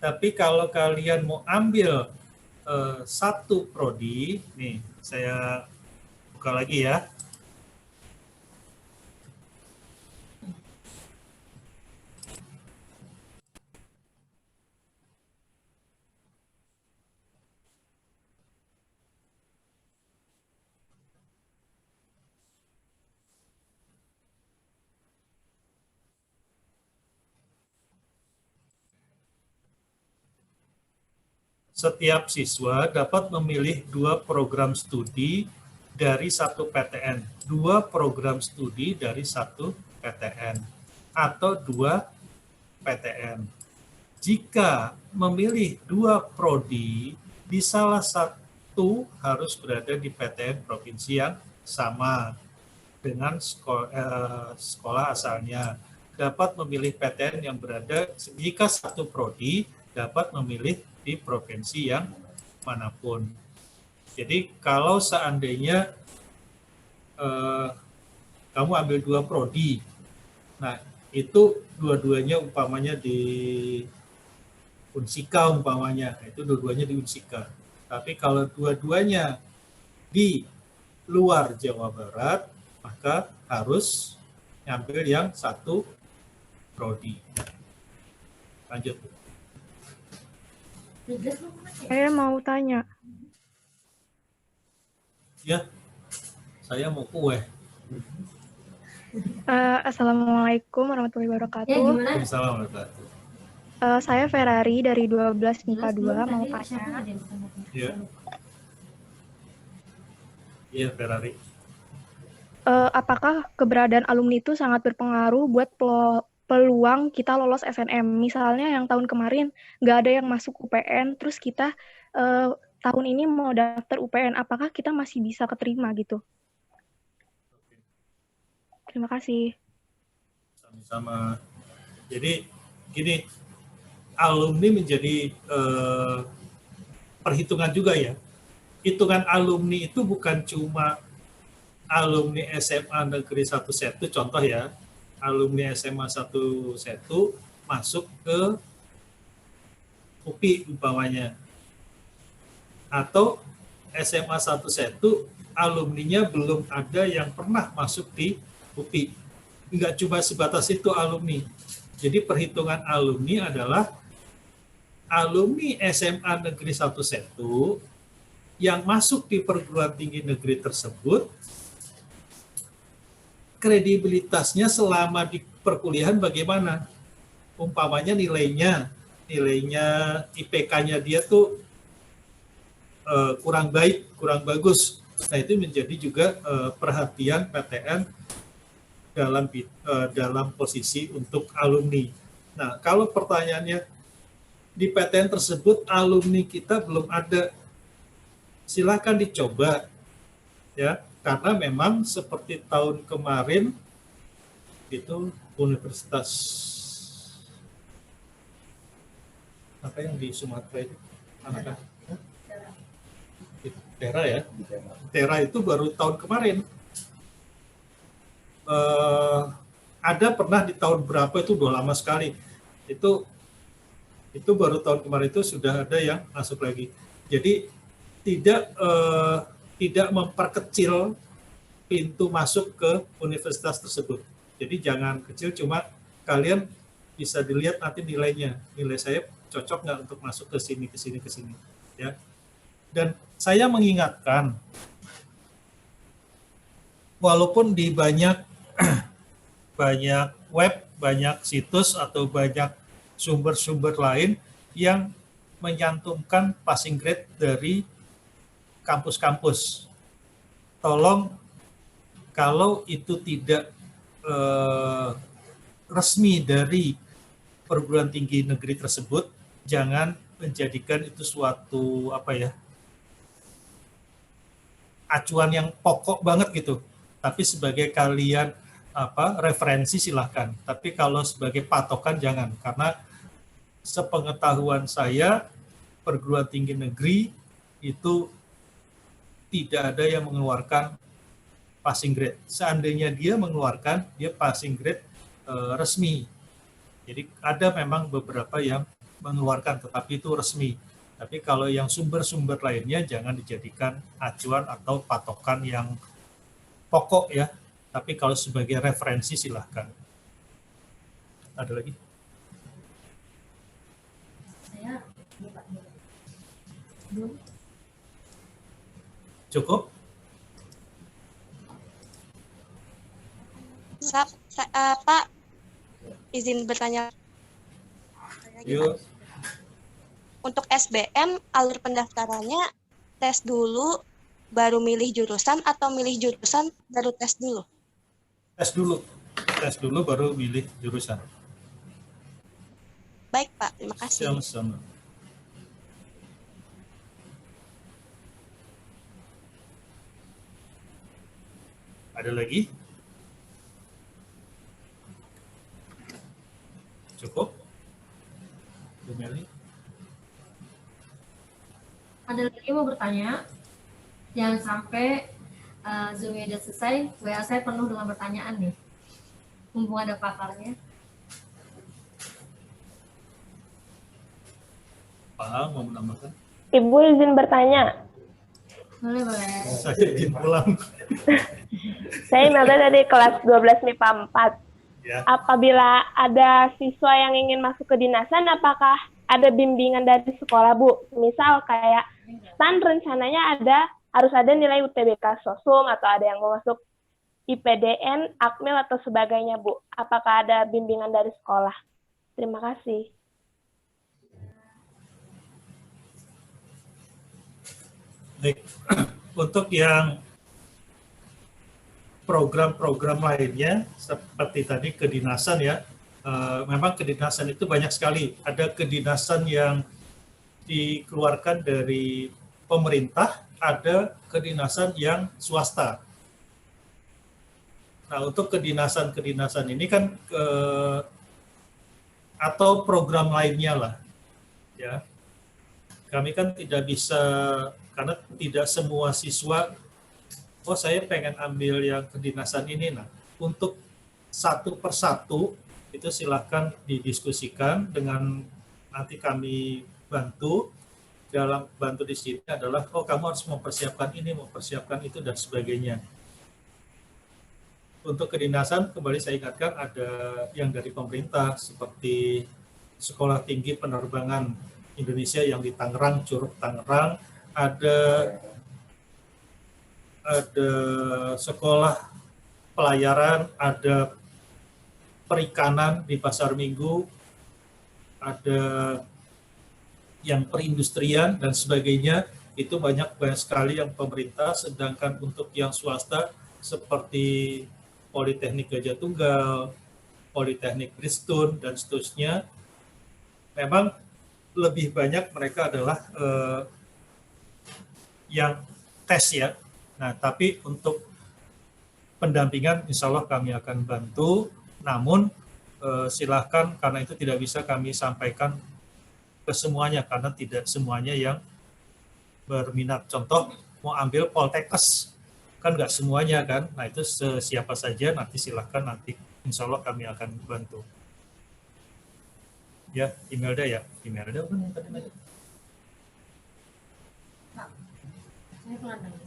Tapi kalau kalian mau ambil satu prodi, nih saya buka lagi ya. Setiap siswa dapat memilih 2 program studi dari satu PTN, 2 program studi dari satu PTN, atau 2 PTN. Jika memilih 2 prodi, di salah satu harus berada di PTN provinsi yang sama dengan sekolah asalnya. Dapat memilih PTN yang berada, jika satu prodi dapat memilih di provinsi yang manapun. Jadi kalau seandainya kamu ambil 2 prodi, nah itu dua-duanya umpamanya di Unsika umpamanya, itu dua-duanya di Unsika. Tapi kalau dua-duanya di luar Jawa Barat, maka harus ngambil yang satu prodi. Lanjut. Saya mau tanya. Ya, saya mau kue. Assalamualaikum warahmatullahi wabarakatuh. Waalaikumsalam warahmatullahi wabarakatuh. Saya Ferrari dari 12 MIPA 2 mau tanya. Ya. Iya, Ferrari. Apakah keberadaan alumni itu sangat berpengaruh buat peluang kita lolos SNM? Misalnya yang tahun kemarin nggak ada yang masuk UPN, terus kita tahun ini mau daftar UPN, apakah kita masih bisa keterima gitu? Terima kasih. Sama-sama. Jadi gini, alumni menjadi perhitungan juga ya. Hitungan alumni itu bukan cuma alumni SMA Negeri 1 Setu, contoh ya, alumni SMA 1 Setu masuk ke UPI umpamanya. Atau SMA 1 Setu alumninya belum ada yang pernah masuk di UPI. Enggak cuma sebatas itu alumni. Jadi perhitungan alumni adalah alumni SMA Negeri 1 Setu yang masuk di perguruan tinggi negeri tersebut, kredibilitasnya selama di perkuliahan bagaimana? Umpamanya nilainya IPK-nya dia tuh kurang baik, kurang bagus. Nah, itu menjadi juga perhatian PTN dalam posisi untuk alumni. Nah, kalau pertanyaannya di PTN tersebut alumni kita belum ada, silakan dicoba ya, karena memang seperti tahun kemarin itu Universitas apa yang di Sumatera itu anak Tera ya, Tera itu baru tahun kemarin. Ada pernah di tahun berapa itu udah lama sekali, itu baru tahun kemarin itu sudah ada yang masuk lagi. Jadi tidak memperkecil pintu masuk ke universitas tersebut. Jadi jangan kecil, cuma kalian bisa dilihat nanti nilainya. Nilai saya cocok nggak untuk masuk ke sini ya. Dan saya mengingatkan, walaupun di banyak web, banyak situs atau banyak sumber-sumber lain yang menyantumkan passing grade dari kampus-kampus. Tolong, kalau itu tidak resmi dari perguruan tinggi negeri tersebut, jangan menjadikan itu suatu acuan yang pokok banget gitu. Tapi sebagai kalian referensi silahkan. Tapi kalau sebagai patokan jangan, karena sepengetahuan saya perguruan tinggi negeri itu tidak ada yang mengeluarkan passing grade. Seandainya dia mengeluarkan, dia passing grade resmi. Jadi ada memang beberapa yang mengeluarkan, tetapi itu resmi. Tapi kalau yang sumber-sumber lainnya jangan dijadikan acuan atau patokan yang pokok ya. Tapi kalau sebagai referensi silahkan. Ada lagi? Saya belum. Cukup? Pak, izin bertanya. Yuk. Untuk SBM, alur pendaftarannya tes dulu, baru milih jurusan, atau milih jurusan, baru tes dulu? Tes dulu. Tes dulu baru milih jurusan. Baik, Pak. Terima kasih. Sama-sama. Ada lagi? Cukup? Bu Meli? Ada lagi mau bertanya? Jangan sampai Zoom-nya udah selesai, WA saya penuh dengan pertanyaan nih. Mumpung ada pakarnya. Pak, mau menambahkan? Ibu izin bertanya. Boleh, boleh. Saya izin pulang. Saya Imelda dari kelas 12 MIPA 4. Ya. Apabila ada siswa yang ingin masuk ke dinasan, apakah ada bimbingan dari sekolah, Bu? Misal kayak STAN rencananya harus ada nilai UTBK Sosum, atau ada yang mau masuk IPDN, Akmil, atau sebagainya, Bu. Apakah ada bimbingan dari sekolah? Terima kasih. Baik. Untuk yang program-program lainnya seperti tadi kedinasan ya, memang kedinasan itu banyak sekali. Ada kedinasan yang dikeluarkan dari pemerintah, ada kedinasan yang swasta. Nah, untuk kedinasan-kedinasan ini kan atau program lainnya lah, ya. Kami kan tidak bisa, karena tidak semua siswa, oh saya pengen ambil yang kedinasan ini. Nah, untuk satu persatu itu silahkan didiskusikan dengan, nanti kami bantu. Dalam bantu di sini adalah, oh kamu harus mempersiapkan ini, mempersiapkan itu, dan sebagainya. Untuk kedinasan, kembali saya ingatkan, ada yang dari pemerintah, seperti Sekolah Tinggi Penerbangan Indonesia yang di Tangerang, Curug Tangerang, ada sekolah pelayaran, ada perikanan di Pasar Minggu, ada yang perindustrian dan sebagainya. Itu banyak sekali yang pemerintah, sedangkan untuk yang swasta seperti Politeknik Gajah Tunggal, Politeknik Bristol, dan seterusnya, memang lebih banyak mereka adalah yang tes ya. Nah, tapi untuk pendampingan insya Allah kami akan bantu, namun silahkan, karena itu tidak bisa kami sampaikan ke semuanya, karena tidak semuanya yang berminat. Contoh, mau ambil Poltekkes, kan nggak semuanya kan, nah itu siapa saja, nanti silahkan, nanti insya Allah kami akan bantu. Ya, Imelda ya. Imelda kan yang tadi nanya. Pak, saya pernah nanya.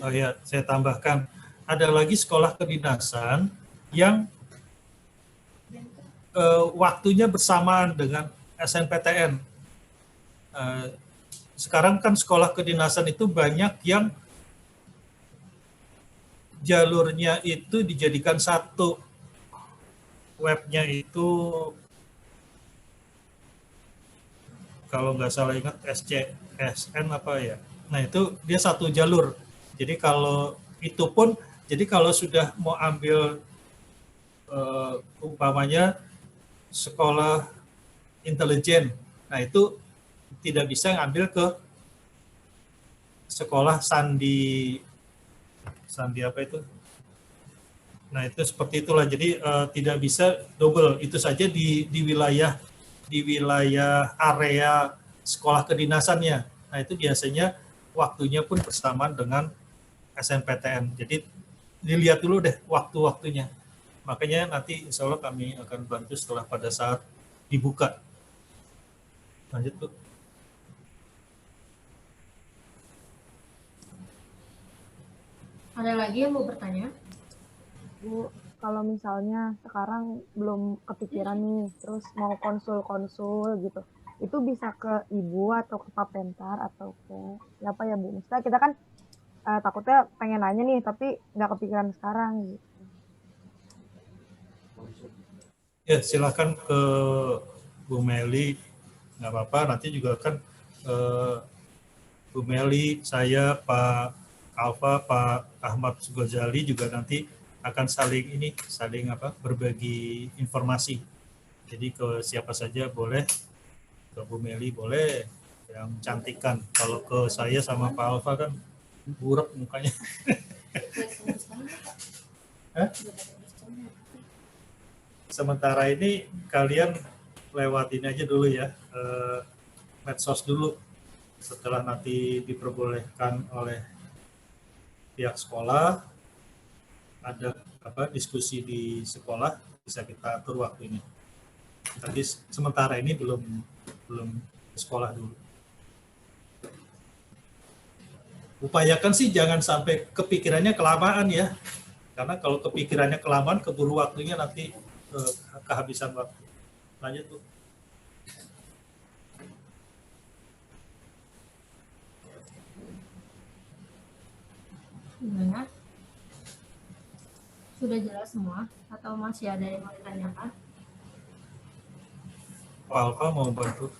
Oh ya, saya tambahkan, ada lagi sekolah kedinasan yang waktunya bersamaan dengan SNPTN. Sekarang kan sekolah kedinasan itu banyak yang jalurnya itu dijadikan satu. Webnya itu, kalau nggak salah ingat, SCSN apa ya. Nah itu dia satu jalur. Jadi kalau itu pun, jadi kalau sudah mau ambil umpamanya sekolah intelijen, nah itu tidak bisa ngambil ke sekolah sandi apa itu, Nah itu seperti itulah. Jadi tidak bisa double. Itu saja di wilayah area sekolah kedinasannya. Nah itu biasanya waktunya pun bersamaan dengan SNPTN. Jadi dilihat dulu deh waktu-waktunya. Makanya nanti insya Allah kami akan bantu setelah pada saat dibuka. Lanjut Bu. Ada lagi yang mau bertanya? Bu, kalau misalnya sekarang belum kepikiran nih, terus mau konsul-konsul gitu, itu bisa ke ibu atau ke Pak Pentar atau ke siapa ya Bu? Misalnya kita kan takutnya pengen nanya nih, tapi nggak kepikiran sekarang gitu. Ya silakan ke Bu Meli, nggak apa-apa. Nanti juga kan Bu Meli, saya, Pak Alfa, Pak Ahmad Ghazali juga nanti akan saling berbagi informasi. Jadi ke siapa saja boleh, ke Bu Meli boleh, yang cantikan. Kalau ke saya sama Pak Alfa kan buruk mukanya. Sementara ini kalian lewatin aja dulu ya, medsos dulu. Setelah nanti diperbolehkan oleh pihak sekolah, ada diskusi di sekolah, bisa kita atur waktu ini. Tapi sementara ini belum ke sekolah dulu. Upayakan sih jangan sampai kepikirannya kelamaan ya, karena kalau kepikirannya kelamaan keburu waktunya nanti kehabisan waktu. Lanjut tuh. Gimana? Sudah jelas semua atau masih ada yang mau ditanyakan? Pak Alfa mau bantu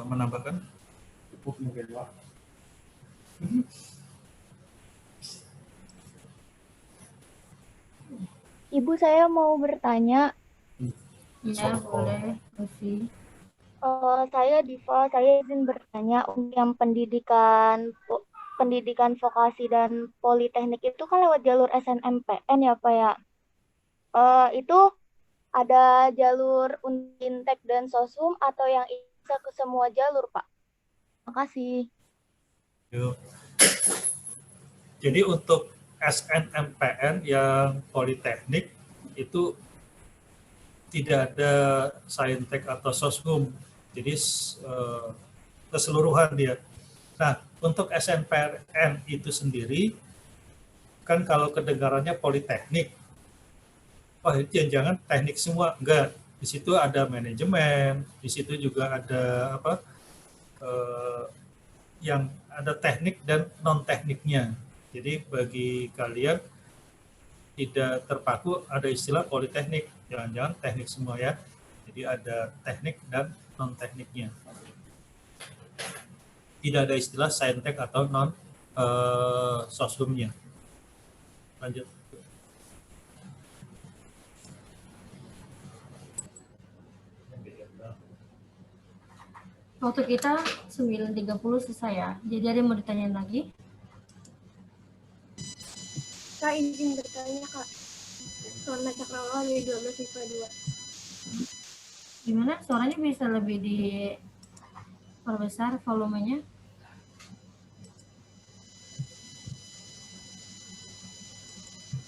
menambahkan? Mungkin Pak. Ibu, saya mau bertanya. Iya, boleh, Lucy. Saya Diva, saya izin bertanya untuk yang pendidikan vokasi dan politeknik itu kan lewat jalur SNMPN ya Pak ya. Itu ada jalur Untintek dan Sosum atau yang bisa ke semua jalur Pak? Makasih. Yuk. Jadi untuk SNMPN yang politeknik itu tidak ada Saintek atau Soshum, jadi keseluruhan dia. Nah, untuk SNPTN itu sendiri, kan kalau kedengarannya politeknik, wah itu jangan teknik semua, enggak. Di situ ada manajemen, di situ juga ada yang ada teknik dan non tekniknya. Jadi bagi kalian tidak terpaku ada istilah politeknik, jangan-jangan teknik semua ya. Jadi ada teknik dan non tekniknya. Tidak ada istilah saintek atau non sosumnya. Lanjut. Waktu kita 9.30 selesai ya. Jadi ada yang mau ditanyain lagi? Kak, izin bertanya Kak. Soal Cakrawala dari 12 IPA 2. Gimana? Suaranya bisa lebih diperbesar volumenya?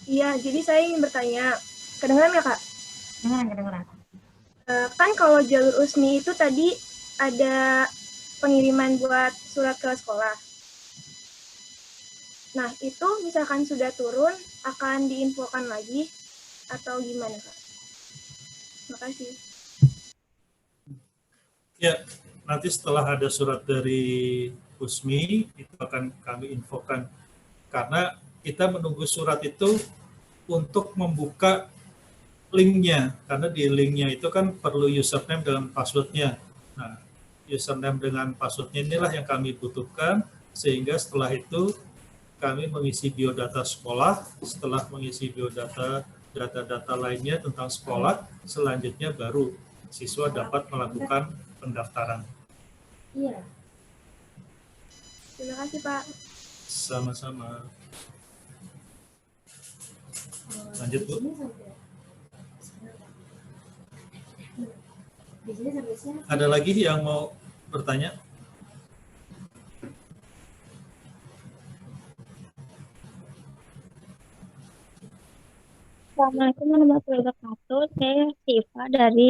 Iya, jadi saya ingin bertanya. Kedengeran nggak Kak? Kedengeran. Kan kalau jalur USMI itu tadi ada pengiriman buat surat ke sekolah. Nah, itu misalkan sudah turun, akan diinfokan lagi atau gimana, Kak? Makasih. Ya, nanti setelah ada surat dari USMI, itu akan kami infokan. Karena kita menunggu surat itu untuk membuka linknya. Karena di linknya itu kan perlu username dan passwordnya. Nah, username dengan passwordnya inilah yang kami butuhkan, sehingga setelah itu kami mengisi biodata sekolah. Setelah mengisi biodata, data-data lainnya tentang sekolah, selanjutnya baru siswa dapat melakukan pendaftaran. Iya. Terima kasih, Pak. Sama-sama. Lanjut, Bu. Ada lagi yang mau bertanya? Assalamualaikum warahmatullahi wabarakatuh. Saya Siva dari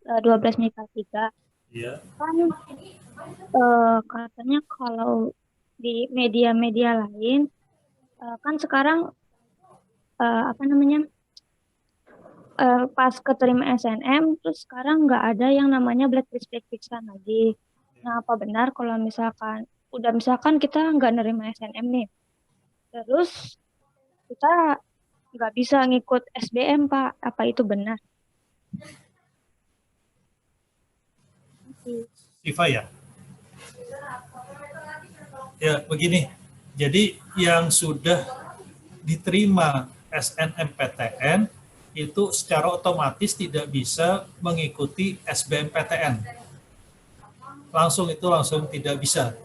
12 MIPA 3. Iya. Kan katanya kalau di media-media lain kan sekarang apa namanya pas keterima SNM terus sekarang nggak ada yang namanya blacklistan lagi. Nah, apa benar kalau misalkan kita nggak nerima SNM nih, terus kita nggak bisa ngikut SBM, Pak? Apa itu benar? Siva ya? Ya, begini. Jadi yang sudah diterima SNMPTN itu secara otomatis tidak bisa mengikuti SBMPTN. Langsung tidak bisa.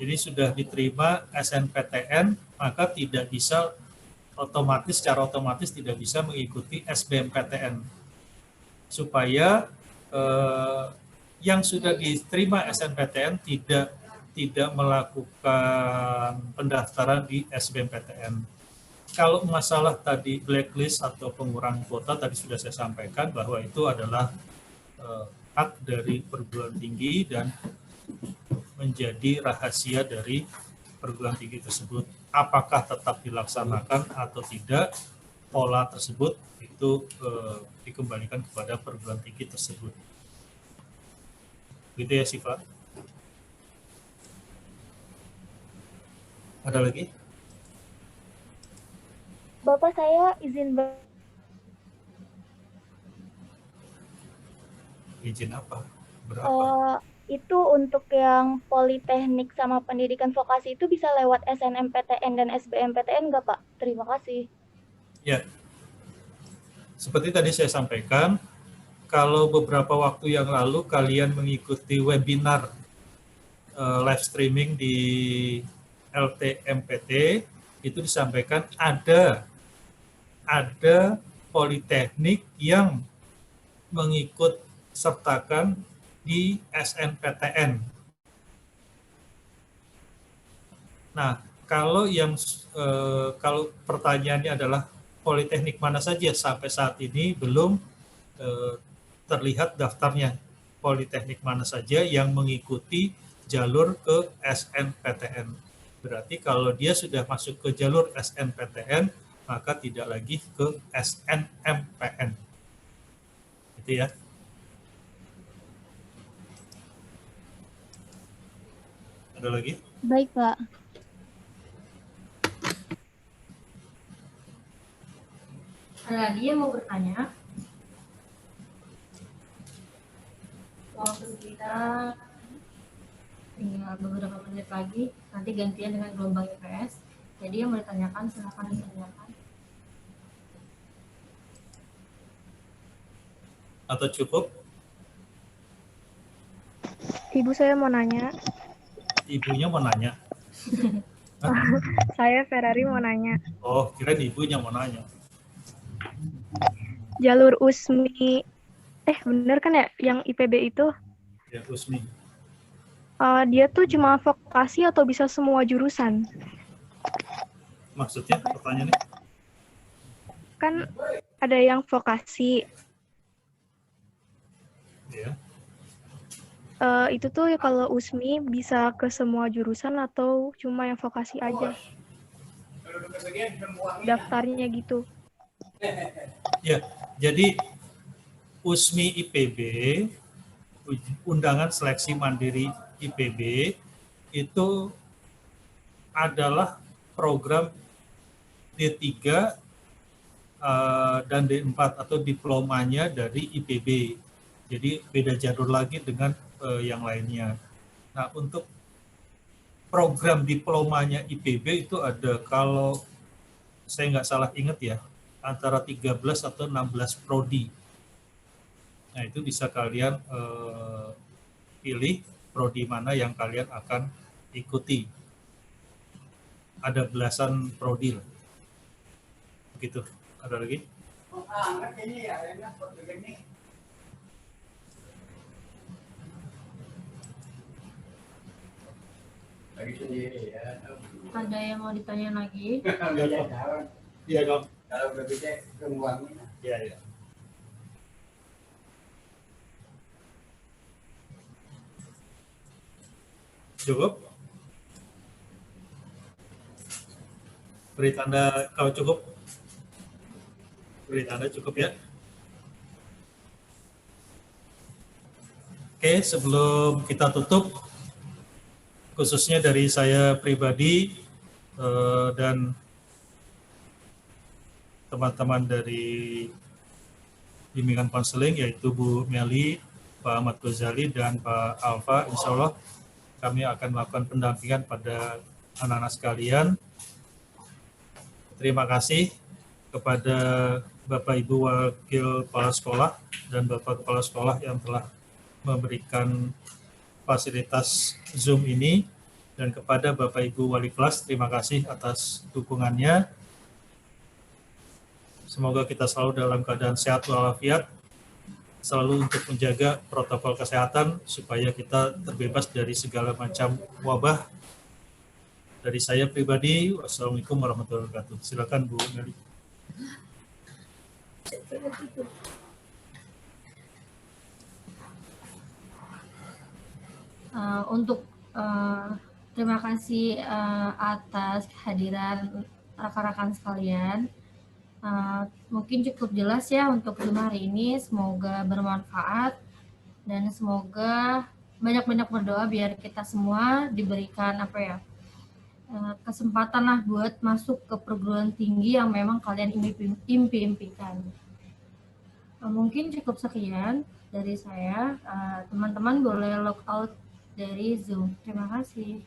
Jadi sudah diterima SNPTN, maka tidak bisa secara otomatis tidak bisa mengikuti SBMPTN. Supaya yang sudah diterima SNPTN tidak melakukan pendaftaran di SBMPTN. Kalau masalah tadi blacklist atau pengurangan kuota tadi sudah saya sampaikan bahwa itu adalah hak dari perguruan tinggi dan menjadi rahasia dari perguruan tinggi tersebut. Apakah tetap dilaksanakan atau tidak, pola tersebut itu dikembalikan kepada perguruan tinggi tersebut. Gitu ya, Siva. Ada lagi? Bapak, saya izin Izin apa? Berapa? Itu untuk yang politeknik sama pendidikan vokasi itu bisa lewat SNMPTN dan SBMPTN nggak, Pak? Terima kasih. Ya, seperti tadi saya sampaikan, kalau beberapa waktu yang lalu kalian mengikuti webinar live streaming di LTMPT, itu disampaikan ada politeknik yang mengikut sertakan di SNPTN. Nah, kalau pertanyaannya adalah politeknik mana saja sampai saat ini belum terlihat daftarnya. Politeknik mana saja yang mengikuti jalur ke SNPTN. Berarti kalau dia sudah masuk ke jalur SNPTN, maka tidak lagi ke SNMPN. Gitu ya. Ada lagi? Baik, Pak. Ada lagi yang mau bertanya? Waktu kita tinggal beberapa menit lagi, nanti gantian dengan gelombang IPS. Jadi yang mau ditanyakan, silakan ditanyakan. Atau cukup? Ibu, saya mau nanya. Ibunya mau nanya. Saya Ferrari mau nanya. Oh, kirain ibunya mau nanya. Jalur USMI, bener kan ya yang IPB itu? Ya, USMI. Dia tuh cuma vokasi atau bisa semua jurusan? Maksudnya pertanyaannya? Kan ada yang vokasi. Ya. Itu tuh ya kalau USMI bisa ke semua jurusan atau cuma yang vokasi aja? Daftarnya gitu. Ya, jadi USMI IPB, Undangan Seleksi Mandiri IPB, itu adalah program D3 dan D4 atau diplomanya dari IPB. Jadi beda jalur lagi dengan yang lainnya. Nah, untuk program diplomanya IPB itu ada, kalau saya nggak salah ingat ya, antara 13 atau 16 prodi. Nah, itu bisa kalian pilih prodi mana yang kalian akan ikuti. Ada belasan prodi lah. Begitu. Ada lagi? Lagi sendiri ya. Ada yang mau ditanya lagi? Iya dong. Kalau berbeda keuangan. Iya, iya. Cukup? Beri tanda kalau cukup. Beri tanda cukup ya. Oke, sebelum kita tutup, khususnya dari saya pribadi dan teman-teman dari bimbingan konseling, yaitu Bu Meli, Pak Ahmad Ghazali, dan Pak Alfa, insya Allah kami akan melakukan pendampingan pada anak-anak sekalian. Terima kasih kepada Bapak Ibu Wakil Kepala Sekolah dan Bapak Kepala Sekolah yang telah memberikan fasilitas Zoom ini, dan kepada Bapak Ibu Wali Kelas, terima kasih atas dukungannya. Semoga kita selalu dalam keadaan sehat walafiat, selalu untuk menjaga protokol kesehatan supaya kita terbebas dari segala macam wabah. Dari saya pribadi, wassalamualaikum warahmatullahi wabarakatuh. Silakan Bu Meli. Terima kasih atas kehadiran rekan-rekan sekalian. Mungkin cukup jelas ya untuk Zoom hari ini. Semoga bermanfaat dan semoga banyak-banyak berdoa biar kita semua diberikan kesempatan lah buat masuk ke perguruan tinggi yang memang kalian impi-impikan. Mungkin cukup sekian dari saya. Teman-teman boleh log out dari Zoom. Terima kasih.